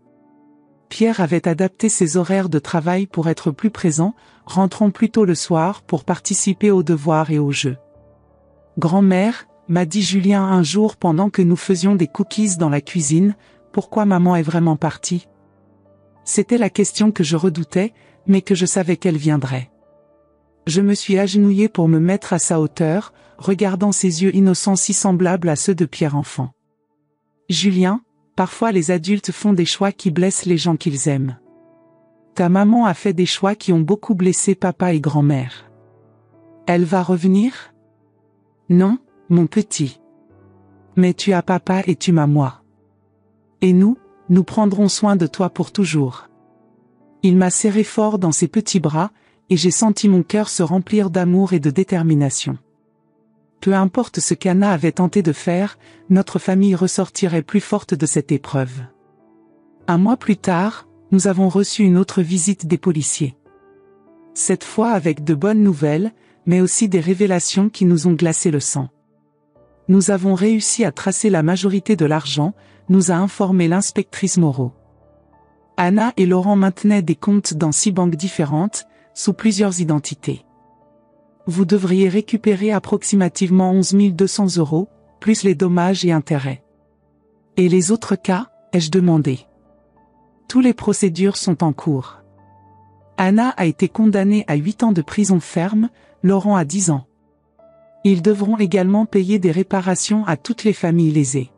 Pierre avait adapté ses horaires de travail pour être plus présent, rentrant plus tôt le soir pour participer aux devoirs et aux jeux. « Grand-mère », m'a dit Julien un jour pendant que nous faisions des cookies dans la cuisine, « pourquoi maman est vraiment partie ?» C'était la question que je redoutais, mais que je savais qu'elle viendrait. Je me suis agenouillé pour me mettre à sa hauteur, regardant ses yeux innocents si semblables à ceux de Pierre enfant. « Julien, parfois les adultes font des choix qui blessent les gens qu'ils aiment. Ta maman a fait des choix qui ont beaucoup blessé papa et grand-mère. Elle va revenir ? Non, mon petit. Mais tu as papa et tu m'as moi. Et nous prendrons soin de toi pour toujours. » Il m'a serré fort dans ses petits bras, et j'ai senti mon cœur se remplir d'amour et de détermination. Peu importe ce qu'Anna avait tenté de faire, notre famille ressortirait plus forte de cette épreuve. Un mois plus tard, nous avons reçu une autre visite des policiers. Cette fois avec de bonnes nouvelles, mais aussi des révélations qui nous ont glacé le sang. Nous avons réussi à tracer la majorité de l'argent, nous a informé l'inspectrice Moreau. Anna et Laurent maintenaient des comptes dans 6 banques différentes, sous plusieurs identités. Vous devriez récupérer approximativement 11 200 €, plus les dommages et intérêts. Et les autres cas, ai-je demandé. Toutes les procédures sont en cours. Anna a été condamnée à 8 ans de prison ferme, Laurent à 10 ans. Ils devront également payer des réparations à toutes les familles lésées.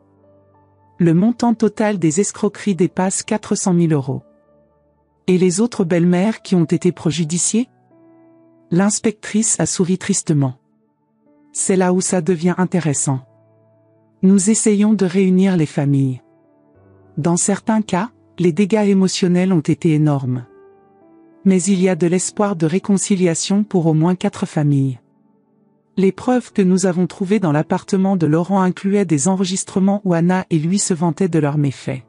Le montant total des escroqueries dépasse 400 000 €. Et les autres belles-mères qui ont été préjudiciées? L'inspectrice a souri tristement. C'est là où ça devient intéressant. Nous essayons de réunir les familles. Dans certains cas, les dégâts émotionnels ont été énormes. Mais il y a de l'espoir de réconciliation pour au moins 4 familles. Les preuves que nous avons trouvées dans l'appartement de Laurent incluaient des enregistrements où Anna et lui se vantaient de leurs méfaits.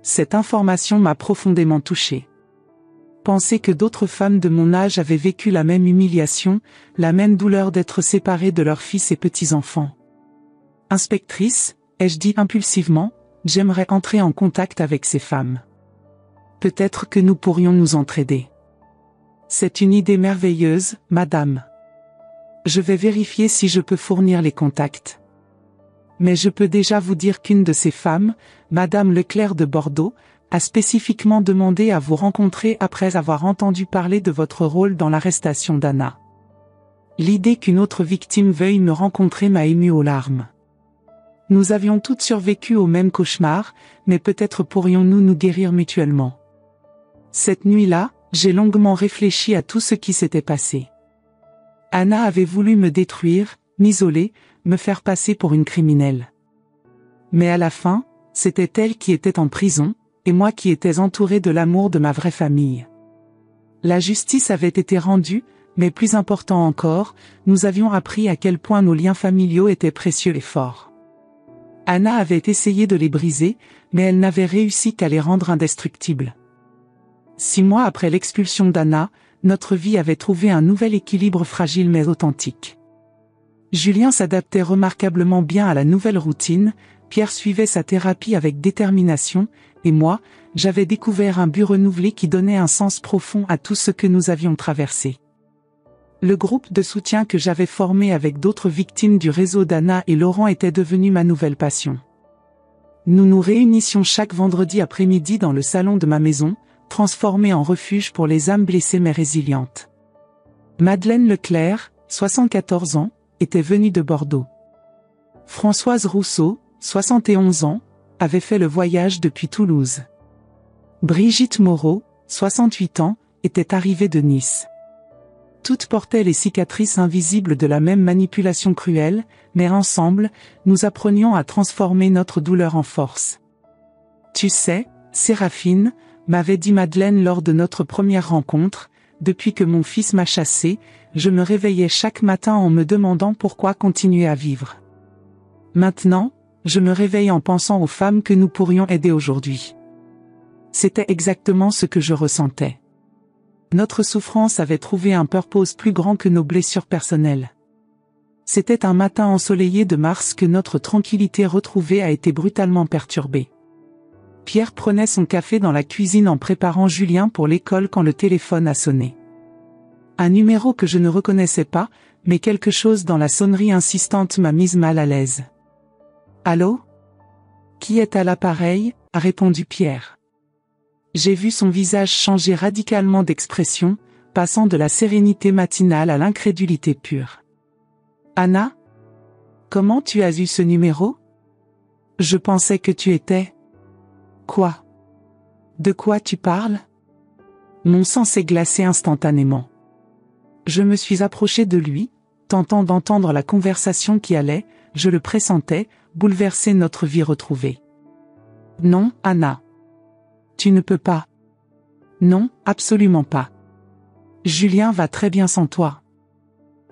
Cette information m'a profondément touchée. Penser que d'autres femmes de mon âge avaient vécu la même humiliation, la même douleur d'être séparées de leurs fils et petits-enfants. Inspectrice, ai-je dit impulsivement, j'aimerais entrer en contact avec ces femmes. Peut-être que nous pourrions nous entraider. C'est une idée merveilleuse, madame. Je vais vérifier si je peux fournir les contacts. Mais je peux déjà vous dire qu'une de ces femmes, Madame Leclerc de Bordeaux, a spécifiquement demandé à vous rencontrer après avoir entendu parler de votre rôle dans l'arrestation d'Anna. L'idée qu'une autre victime veuille me rencontrer m'a ému aux larmes. Nous avions toutes survécu au même cauchemar, mais peut-être pourrions-nous nous guérir mutuellement. Cette nuit-là, j'ai longuement réfléchi à tout ce qui s'était passé. Anna avait voulu me détruire, m'isoler, me faire passer pour une criminelle. Mais à la fin, c'était elle qui était en prison, et moi qui étais entouré de l'amour de ma vraie famille. La justice avait été rendue, mais plus important encore, nous avions appris à quel point nos liens familiaux étaient précieux et forts. Anna avait essayé de les briser, mais elle n'avait réussi qu'à les rendre indestructibles. 6 mois après l'expulsion d'Anna, notre vie avait trouvé un nouvel équilibre fragile mais authentique. Julien s'adaptait remarquablement bien à la nouvelle routine, Pierre suivait sa thérapie avec détermination, et moi, j'avais découvert un but renouvelé qui donnait un sens profond à tout ce que nous avions traversé. Le groupe de soutien que j'avais formé avec d'autres victimes du réseau d'Anna et Laurent était devenu ma nouvelle passion. Nous nous réunissions chaque vendredi après-midi dans le salon de ma maison, transformé en refuge pour les âmes blessées mais résilientes. Madeleine Leclerc, 74 ans, était venue de Bordeaux. Françoise Rousseau, 71 ans, avait fait le voyage depuis Toulouse. Brigitte Moreau, 68 ans, était arrivée de Nice. Toutes portaient les cicatrices invisibles de la même manipulation cruelle, mais ensemble, nous apprenions à transformer notre douleur en force. Tu sais, Séraphine, m'avait dit Madeleine lors de notre première rencontre, depuis que mon fils m'a chassée, je me réveillais chaque matin en me demandant pourquoi continuer à vivre. Maintenant, je me réveille en pensant aux femmes que nous pourrions aider aujourd'hui. C'était exactement ce que je ressentais. Notre souffrance avait trouvé un purpose plus grand que nos blessures personnelles. C'était un matin ensoleillé de mars que notre tranquillité retrouvée a été brutalement perturbée. Pierre prenait son café dans la cuisine en préparant Julien pour l'école quand le téléphone a sonné. Un numéro que je ne reconnaissais pas, mais quelque chose dans la sonnerie insistante m'a mise mal à l'aise. « Allô ? Qui est à l'appareil ?» a répondu Pierre. J'ai vu son visage changer radicalement d'expression, passant de la sérénité matinale à l'incrédulité pure. « Anna ? Comment tu as eu ce numéro ? Je pensais que tu étais... » Quoi ? De quoi tu parles ? Mon sang s'est glacé instantanément. Je me suis approché de lui, tentant d'entendre la conversation qui allait, je le pressentais, bouleverser notre vie retrouvée. Non, Anna. Tu ne peux pas. Non, absolument pas. Julien va très bien sans toi.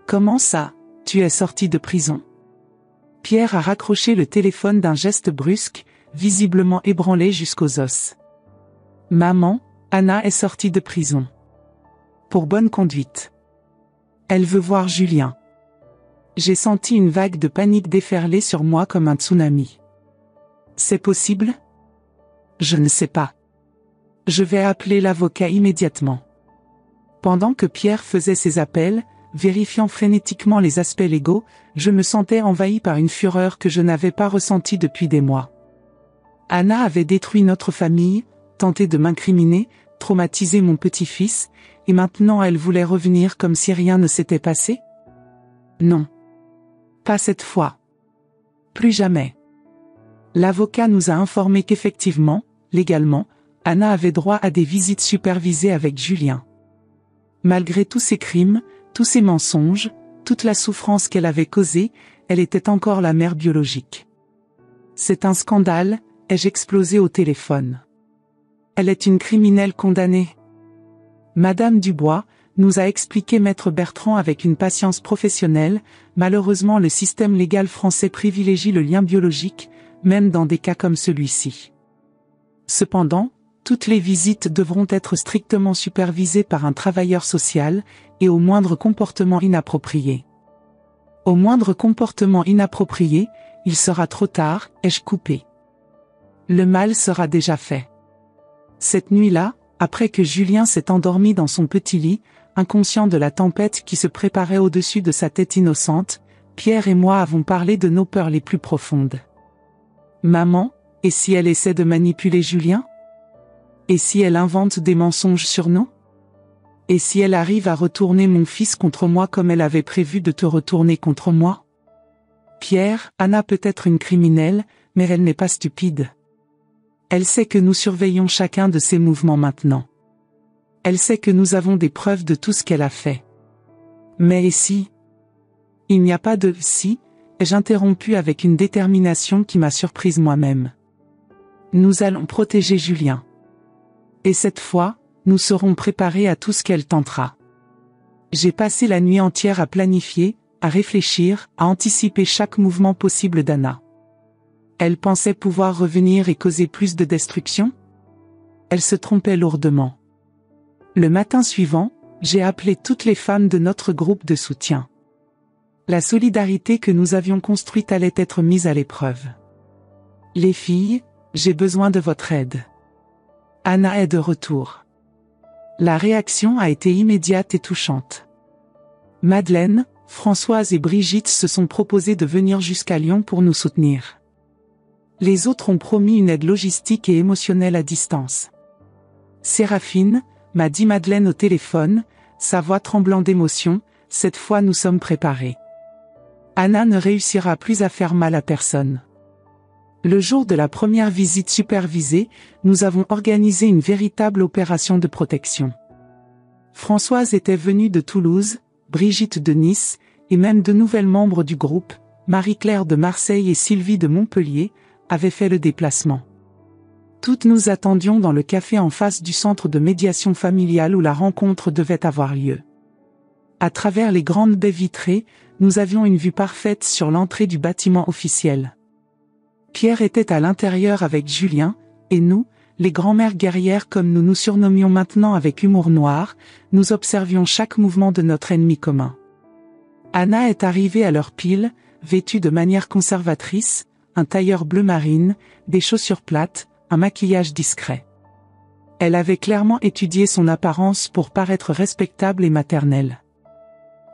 Comment ça, Tu es sorti de prison. Pierre a raccroché le téléphone d'un geste brusque, visiblement ébranlé jusqu'aux os. Maman, Anna est sortie de prison. Pour bonne conduite. Elle veut voir Julien. J'ai senti une vague de panique déferler sur moi comme un tsunami. C'est possible? Je ne sais pas. Je vais appeler l'avocat immédiatement. Pendant que Pierre faisait ses appels, vérifiant frénétiquement les aspects légaux, je me sentais envahi par une fureur que je n'avais pas ressentie depuis des mois. Anna avait détruit notre famille, tenté de m'incriminer, traumatisé mon petit-fils, et maintenant elle voulait revenir comme si rien ne s'était passé? Non. Pas cette fois. Plus jamais. L'avocat nous a informé qu'effectivement, légalement, Anna avait droit à des visites supervisées avec Julien. Malgré tous ses crimes, tous ses mensonges, toute la souffrance qu'elle avait causée, elle était encore la mère biologique. C'est un scandale, ai-je explosé au téléphone. Elle est une criminelle condamnée. Madame Dubois nous a expliqué Maître Bertrand avec une patience professionnelle. Malheureusement, le système légal français privilégie le lien biologique, même dans des cas comme celui-ci. Cependant, toutes les visites devront être strictement supervisées par un travailleur social, et au moindre comportement inapproprié. Au moindre comportement inapproprié, il sera trop tard, ai-je coupé. Le mal sera déjà fait. Cette nuit-là, après que Julien s'est endormi dans son petit lit, inconscient de la tempête qui se préparait au-dessus de sa tête innocente, Pierre et moi avons parlé de nos peurs les plus profondes. Maman, et si elle essaie de manipuler Julien? Et si elle invente des mensonges sur nous? Et si elle arrive à retourner mon fils contre moi comme elle avait prévu de te retourner contre moi? Pierre, Anna peut être une criminelle, mais elle n'est pas stupide. Elle sait que nous surveillons chacun de ses mouvements maintenant. Elle sait que nous avons des preuves de tout ce qu'elle a fait. Mais et si? Il n'y a pas de « si », ai-je interrompu avec une détermination qui m'a surprise moi-même. Nous allons protéger Julien. Et cette fois, nous serons préparés à tout ce qu'elle tentera. J'ai passé la nuit entière à planifier, à réfléchir, à anticiper chaque mouvement possible d'Anna. Elle pensait pouvoir revenir et causer plus de destruction? Elle se trompait lourdement. Le matin suivant, j'ai appelé toutes les femmes de notre groupe de soutien. La solidarité que nous avions construite allait être mise à l'épreuve. Les filles, j'ai besoin de votre aide. Anna est de retour. La réaction a été immédiate et touchante. Madeleine, Françoise et Brigitte se sont proposées de venir jusqu'à Lyon pour nous soutenir. Les autres ont promis une aide logistique et émotionnelle à distance. Séraphine, m'a dit Madeleine au téléphone, sa voix tremblant d'émotion, cette fois nous sommes préparés. Anna ne réussira plus à faire mal à personne. Le jour de la première visite supervisée, nous avons organisé une véritable opération de protection. Françoise était venue de Toulouse, Brigitte de Nice, et même de nouvelles membres du groupe, Marie-Claire de Marseille et Sylvie de Montpellier, avaient fait le déplacement. Toutes nous attendions dans le café en face du centre de médiation familiale où la rencontre devait avoir lieu. À travers les grandes baies vitrées, nous avions une vue parfaite sur l'entrée du bâtiment officiel. Pierre était à l'intérieur avec Julien, et nous, les grand-mères guerrières comme nous nous surnommions maintenant avec humour noir, nous observions chaque mouvement de notre ennemi commun. Anna est arrivée à l'heure pile, vêtue de manière conservatrice, un tailleur bleu marine, des chaussures plates, un maquillage discret. Elle avait clairement étudié son apparence pour paraître respectable et maternelle.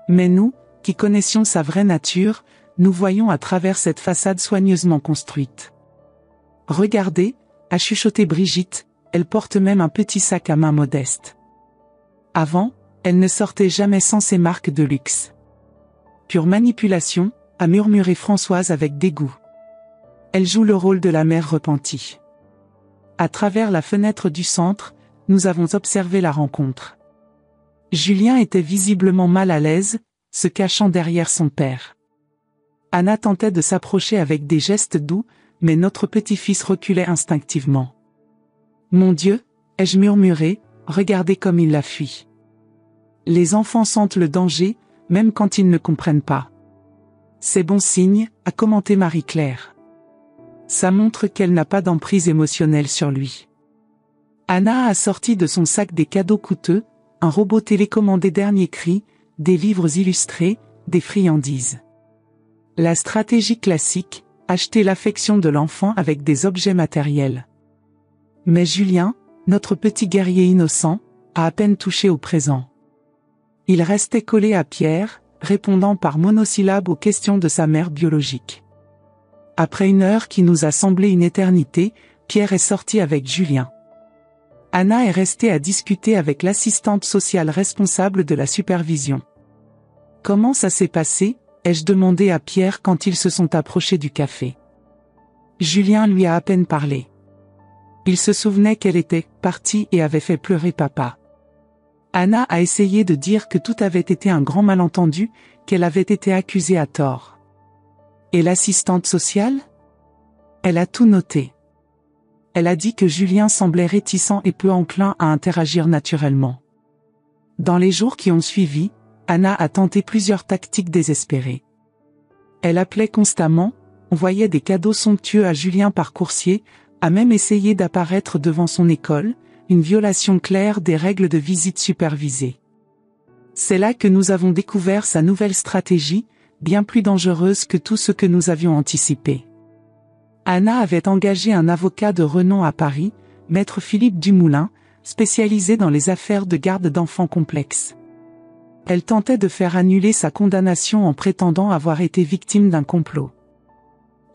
Mais nous, qui connaissions sa vraie nature, nous voyons à travers cette façade soigneusement construite. Regardez, a chuchoté Brigitte, elle porte même un petit sac à main modeste. Avant, elle ne sortait jamais sans ses marques de luxe. Pure manipulation, a murmuré Françoise avec dégoût. Elle joue le rôle de la mère repentie. À travers la fenêtre du centre, nous avons observé la rencontre. Julien était visiblement mal à l'aise, se cachant derrière son père. Anna tentait de s'approcher avec des gestes doux, mais notre petit-fils reculait instinctivement. « Mon Dieu !» ai-je murmuré, regardez comme il la fuit. Les enfants sentent le danger, même quand ils ne comprennent pas. C'est bon signe, a commenté Marie-Claire. Ça montre qu'elle n'a pas d'emprise émotionnelle sur lui. Anna a sorti de son sac des cadeaux coûteux, un robot télécommandé dernier cri, des livres illustrés, des friandises. La stratégie classique, acheter l'affection de l'enfant avec des objets matériels. Mais Julien, notre petit guerrier innocent, a à peine touché au présent. Il restait collé à Pierre, répondant par monosyllabes aux questions de sa mère biologique. Après une heure qui nous a semblé une éternité, Pierre est sorti avec Julien. Anna est restée à discuter avec l'assistante sociale responsable de la supervision. Comment ça s'est passé, ai-je demandé à Pierre quand ils se sont approchés du café. Julien lui a à peine parlé. Il se souvenait qu'elle était partie et avait fait pleurer papa. Anna a essayé de dire que tout avait été un grand malentendu, qu'elle avait été accusée à tort. Et l'assistante sociale? Elle a tout noté. Elle a dit que Julien semblait réticent et peu enclin à interagir naturellement. Dans les jours qui ont suivi, Anna a tenté plusieurs tactiques désespérées. Elle appelait constamment, envoyait des cadeaux somptueux à Julien par coursier, a même essayé d'apparaître devant son école, une violation claire des règles de visite supervisée. C'est là que nous avons découvert sa nouvelle stratégie, bien plus dangereuse que tout ce que nous avions anticipé. Anna avait engagé un avocat de renom à Paris, maître Philippe Dumoulin, spécialisé dans les affaires de garde d'enfants complexes. Elle tentait de faire annuler sa condamnation en prétendant avoir été victime d'un complot.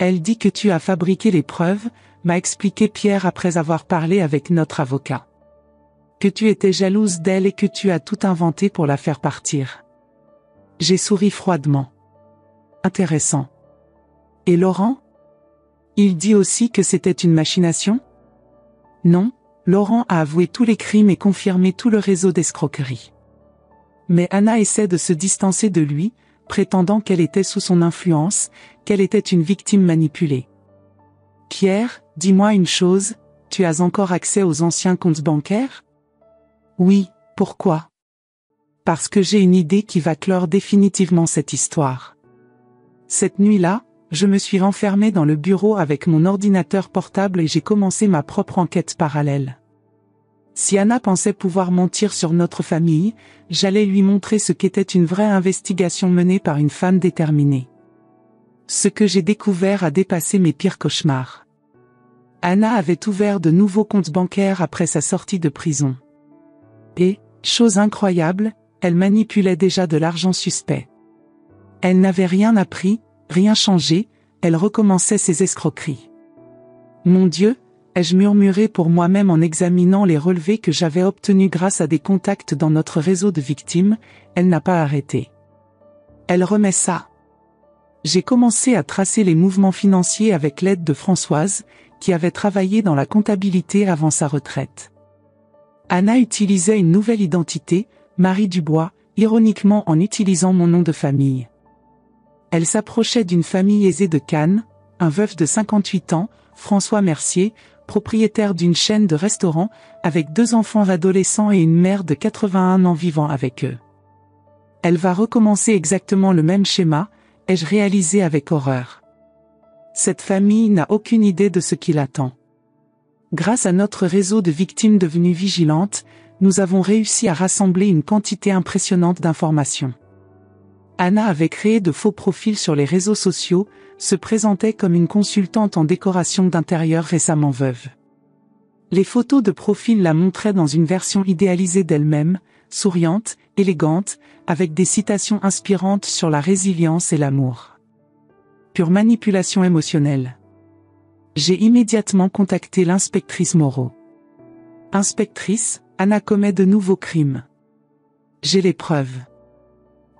Elle dit que tu as fabriqué les preuves, m'a expliqué Pierre après avoir parlé avec notre avocat. Que tu étais jalouse d'elle et que tu as tout inventé pour la faire partir. J'ai souri froidement. Intéressant. Et Laurent? Il dit aussi que c'était une machination? Non, Laurent a avoué tous les crimes et confirmé tout le réseau d'escroquerie. Mais Anna essaie de se distancer de lui, prétendant qu'elle était sous son influence, qu'elle était une victime manipulée. Pierre, dis-moi une chose, tu as encore accès aux anciens comptes bancaires? Oui, pourquoi? Parce que j'ai une idée qui va clore définitivement cette histoire. Cette nuit-là, je me suis renfermé dans le bureau avec mon ordinateur portable et j'ai commencé ma propre enquête parallèle. Si Anna pensait pouvoir mentir sur notre famille, j'allais lui montrer ce qu'était une vraie investigation menée par une femme déterminée. Ce que j'ai découvert a dépassé mes pires cauchemars. Anna avait ouvert de nouveaux comptes bancaires après sa sortie de prison. Et, chose incroyable, elle manipulait déjà de l'argent suspect. Elle n'avait rien appris, rien changé, elle recommençait ses escroqueries. Mon Dieu, ai-je murmuré pour moi-même en examinant les relevés que j'avais obtenus grâce à des contacts dans notre réseau de victimes, elle n'a pas arrêté. Elle remet ça. J'ai commencé à tracer les mouvements financiers avec l'aide de Françoise, qui avait travaillé dans la comptabilité avant sa retraite. Anna utilisait une nouvelle identité, Marie Dubois, ironiquement en utilisant mon nom de famille. Elle s'approchait d'une famille aisée de Cannes, un veuf de 58 ans, François Mercier, propriétaire d'une chaîne de restaurants, avec 2 enfants adolescents et une mère de 81 ans vivant avec eux. Elle va recommencer exactement le même schéma, ai-je réalisé avec horreur. Cette famille n'a aucune idée de ce qui l'attend. Grâce à notre réseau de victimes devenues vigilantes, nous avons réussi à rassembler une quantité impressionnante d'informations. Anna avait créé de faux profils sur les réseaux sociaux, se présentait comme une consultante en décoration d'intérieur récemment veuve. Les photos de profil la montraient dans une version idéalisée d'elle-même, souriante, élégante, avec des citations inspirantes sur la résilience et l'amour. Pure manipulation émotionnelle. J'ai immédiatement contacté l'inspectrice Moreau. Inspectrice, Anna commet de nouveaux crimes. J'ai les preuves.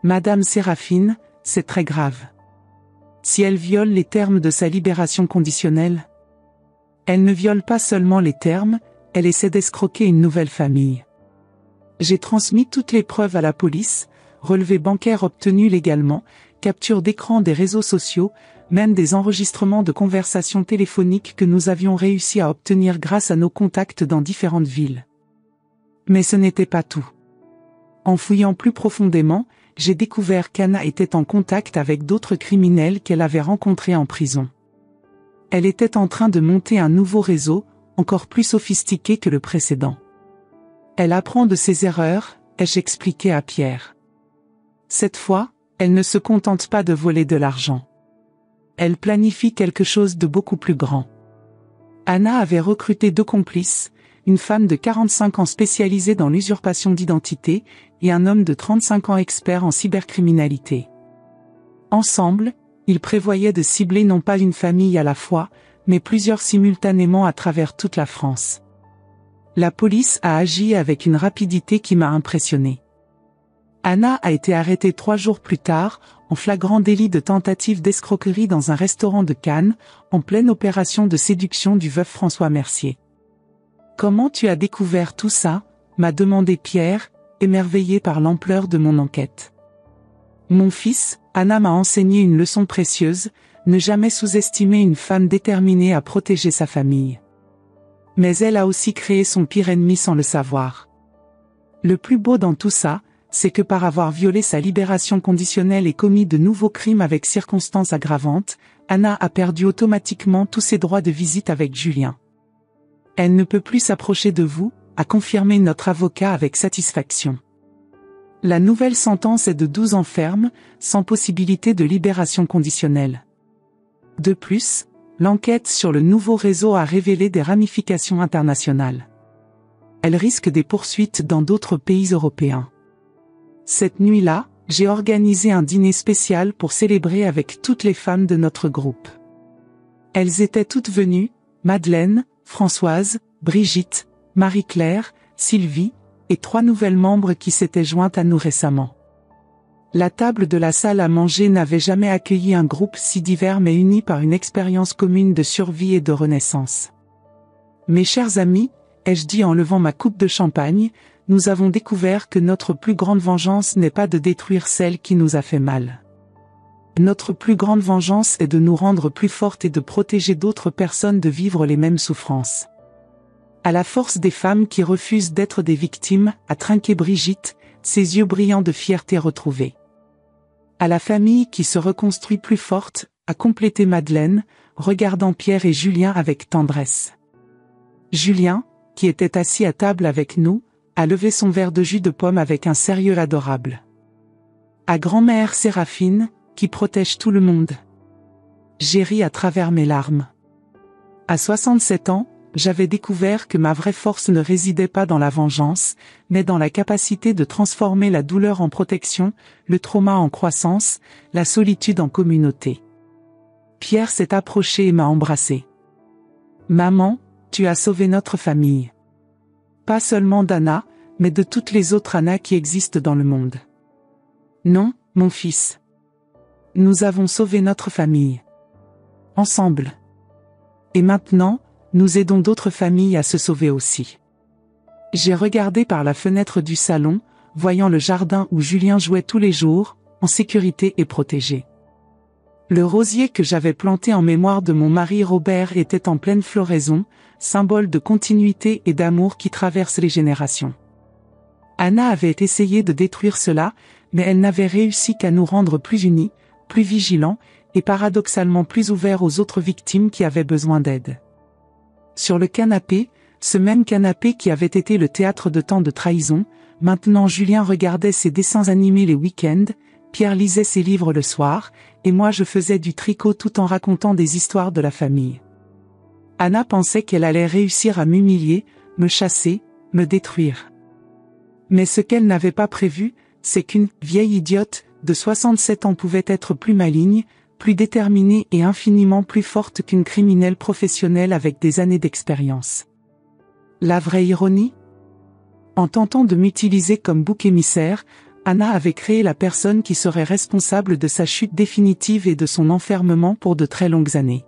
Madame Séraphine, c'est très grave. Si elle viole les termes de sa libération conditionnelle, elle ne viole pas seulement les termes, elle essaie d'escroquer une nouvelle famille. J'ai transmis toutes les preuves à la police, relevés bancaires obtenus légalement, capture d'écran des réseaux sociaux, même des enregistrements de conversations téléphoniques que nous avions réussi à obtenir grâce à nos contacts dans différentes villes. Mais ce n'était pas tout. En fouillant plus profondément, j'ai découvert qu'Anna était en contact avec d'autres criminels qu'elle avait rencontrés en prison. Elle était en train de monter un nouveau réseau, encore plus sophistiqué que le précédent. Elle apprend de ses erreurs, ai-je expliqué à Pierre. Cette fois, elle ne se contente pas de voler de l'argent. Elle planifie quelque chose de beaucoup plus grand. Anna avait recruté 2 complices, une femme de 45 ans spécialisée dans l'usurpation d'identité, et un homme de 35 ans expert en cybercriminalité. Ensemble, ils prévoyaient de cibler non pas une famille à la fois, mais plusieurs simultanément à travers toute la France. La police a agi avec une rapidité qui m'a impressionné. Anna a été arrêtée 3 jours plus tard, en flagrant délit de tentative d'escroquerie dans un restaurant de Cannes, en pleine opération de séduction du veuf François Mercier. « Comment tu as découvert tout ça ?» m'a demandé Pierre, émerveillé par l'ampleur de mon enquête. Mon fils, Anna m'a enseigné une leçon précieuse, ne jamais sous-estimer une femme déterminée à protéger sa famille. Mais elle a aussi créé son pire ennemi sans le savoir. Le plus beau dans tout ça, c'est que par avoir violé sa libération conditionnelle et commis de nouveaux crimes avec circonstances aggravantes, Anna a perdu automatiquement tous ses droits de visite avec Julien. Elle ne peut plus s'approcher de vous, a confirmé notre avocat avec satisfaction. La nouvelle sentence est de 12 ans ferme, sans possibilité de libération conditionnelle. De plus, l'enquête sur le nouveau réseau a révélé des ramifications internationales. Elle risque des poursuites dans d'autres pays européens. Cette nuit-là, j'ai organisé un dîner spécial pour célébrer avec toutes les femmes de notre groupe. Elles étaient toutes venues, Madeleine, Françoise, Brigitte, Marie-Claire, Sylvie, et 3 nouvelles membres qui s'étaient jointes à nous récemment. La table de la salle à manger n'avait jamais accueilli un groupe si divers mais uni par une expérience commune de survie et de renaissance. Mes chers amis, ai-je dit en levant ma coupe de champagne, nous avons découvert que notre plus grande vengeance n'est pas de détruire celle qui nous a fait mal. Notre plus grande vengeance est de nous rendre plus fortes et de protéger d'autres personnes de vivre les mêmes souffrances. À la force des femmes qui refusent d'être des victimes, a trinqué Brigitte, ses yeux brillants de fierté retrouvée. À la famille qui se reconstruit plus forte, a complété Madeleine, regardant Pierre et Julien avec tendresse. Julien, qui était assis à table avec nous, a levé son verre de jus de pomme avec un sérieux adorable. À grand-mère Séraphine, qui protège tout le monde. J'ai ri à travers mes larmes. À 67 ans, j'avais découvert que ma vraie force ne résidait pas dans la vengeance, mais dans la capacité de transformer la douleur en protection, le trauma en croissance, la solitude en communauté. Pierre s'est approché et m'a embrassé. « Maman, tu as sauvé notre famille. Pas seulement d'Anna, mais de toutes les autres Anna qui existent dans le monde. Non, mon fils. Nous avons sauvé notre famille. Ensemble. Et maintenant, nous aidons d'autres familles à se sauver aussi. » J'ai regardé par la fenêtre du salon, voyant le jardin où Julien jouait tous les jours, en sécurité et protégé. Le rosier que j'avais planté en mémoire de mon mari Robert était en pleine floraison, symbole de continuité et d'amour qui traverse les générations. Anna avait essayé de détruire cela, mais elle n'avait réussi qu'à nous rendre plus unis, plus vigilants, et paradoxalement plus ouverts aux autres victimes qui avaient besoin d'aide. Sur le canapé, ce même canapé qui avait été le théâtre de tant de trahisons, maintenant Julien regardait ses dessins animés les week-ends, Pierre lisait ses livres le soir, et moi je faisais du tricot tout en racontant des histoires de la famille. Anna pensait qu'elle allait réussir à m'humilier, me chasser, me détruire. Mais ce qu'elle n'avait pas prévu, c'est qu'une vieille idiote de 67 ans pouvait être plus maligne, plus déterminée et infiniment plus forte qu'une criminelle professionnelle avec des années d'expérience. La vraie ironie ? En tentant de m'utiliser comme bouc émissaire, Anna avait créé la personne qui serait responsable de sa chute définitive et de son enfermement pour de très longues années.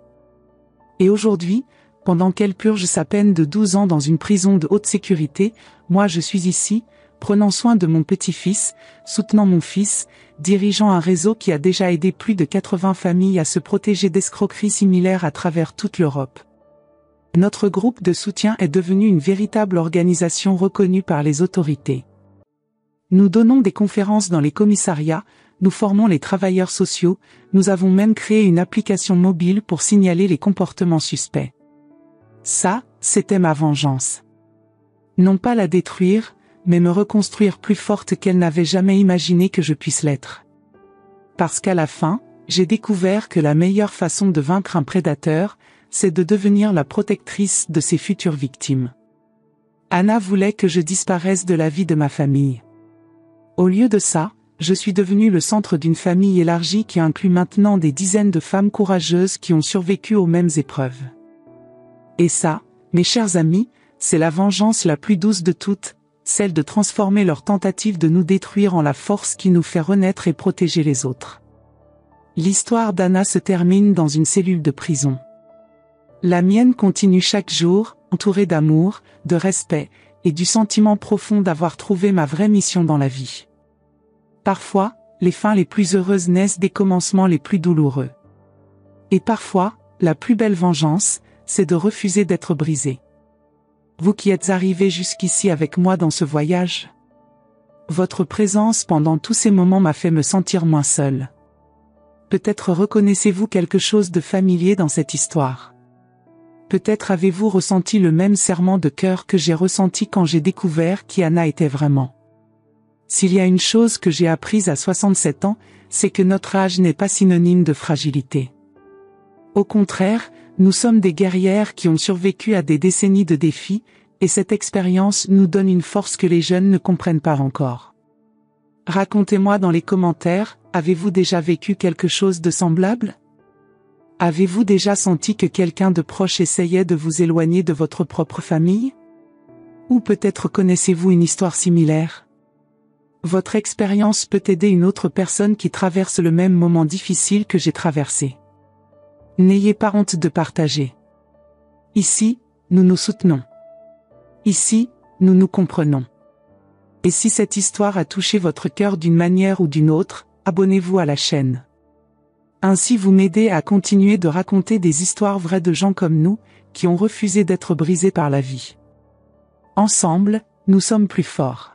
Et aujourd'hui, pendant qu'elle purge sa peine de 12 ans dans une prison de haute sécurité, moi je suis ici, prenant soin de mon petit-fils, soutenant mon fils, dirigeant un réseau qui a déjà aidé plus de 80 familles à se protéger d'escroqueries similaires à travers toute l'Europe. Notre groupe de soutien est devenu une véritable organisation reconnue par les autorités. Nous donnons des conférences dans les commissariats, nous formons les travailleurs sociaux, nous avons même créé une application mobile pour signaler les comportements suspects. Ça, c'était ma vengeance. Non pas la détruire, mais me reconstruire plus forte qu'elle n'avait jamais imaginé que je puisse l'être. Parce qu'à la fin, j'ai découvert que la meilleure façon de vaincre un prédateur, c'est de devenir la protectrice de ses futures victimes. Anna voulait que je disparaisse de la vie de ma famille. Au lieu de ça, je suis devenue le centre d'une famille élargie qui inclut maintenant des dizaines de femmes courageuses qui ont survécu aux mêmes épreuves. Et ça, mes chers amis, c'est la vengeance la plus douce de toutes, celle de transformer leur tentative de nous détruire en la force qui nous fait renaître et protéger les autres. L'histoire d'Anna se termine dans une cellule de prison. La mienne continue chaque jour, entourée d'amour, de respect, et du sentiment profond d'avoir trouvé ma vraie mission dans la vie. Parfois, les fins les plus heureuses naissent des commencements les plus douloureux. Et parfois, la plus belle vengeance, c'est de refuser d'être brisé. Vous qui êtes arrivés jusqu'ici avec moi dans ce voyage, votre présence pendant tous ces moments m'a fait me sentir moins seul. Peut-être reconnaissez-vous quelque chose de familier dans cette histoire. Peut-être avez-vous ressenti le même serrement de cœur que j'ai ressenti quand j'ai découvert qui Anna était vraiment. S'il y a une chose que j'ai apprise à 67 ans, c'est que notre âge n'est pas synonyme de fragilité. Au contraire, nous sommes des guerrières qui ont survécu à des décennies de défis, et cette expérience nous donne une force que les jeunes ne comprennent pas encore. Racontez-moi dans les commentaires, avez-vous déjà vécu quelque chose de semblable ? Avez-vous déjà senti que quelqu'un de proche essayait de vous éloigner de votre propre famille ? Ou peut-être connaissez-vous une histoire similaire ? Votre expérience peut aider une autre personne qui traverse le même moment difficile que j'ai traversé. N'ayez pas honte de partager. Ici, nous nous soutenons. Ici, nous nous comprenons. Et si cette histoire a touché votre cœur d'une manière ou d'une autre, abonnez-vous à la chaîne. Ainsi vous m'aidez à continuer de raconter des histoires vraies de gens comme nous, qui ont refusé d'être brisés par la vie. Ensemble, nous sommes plus forts.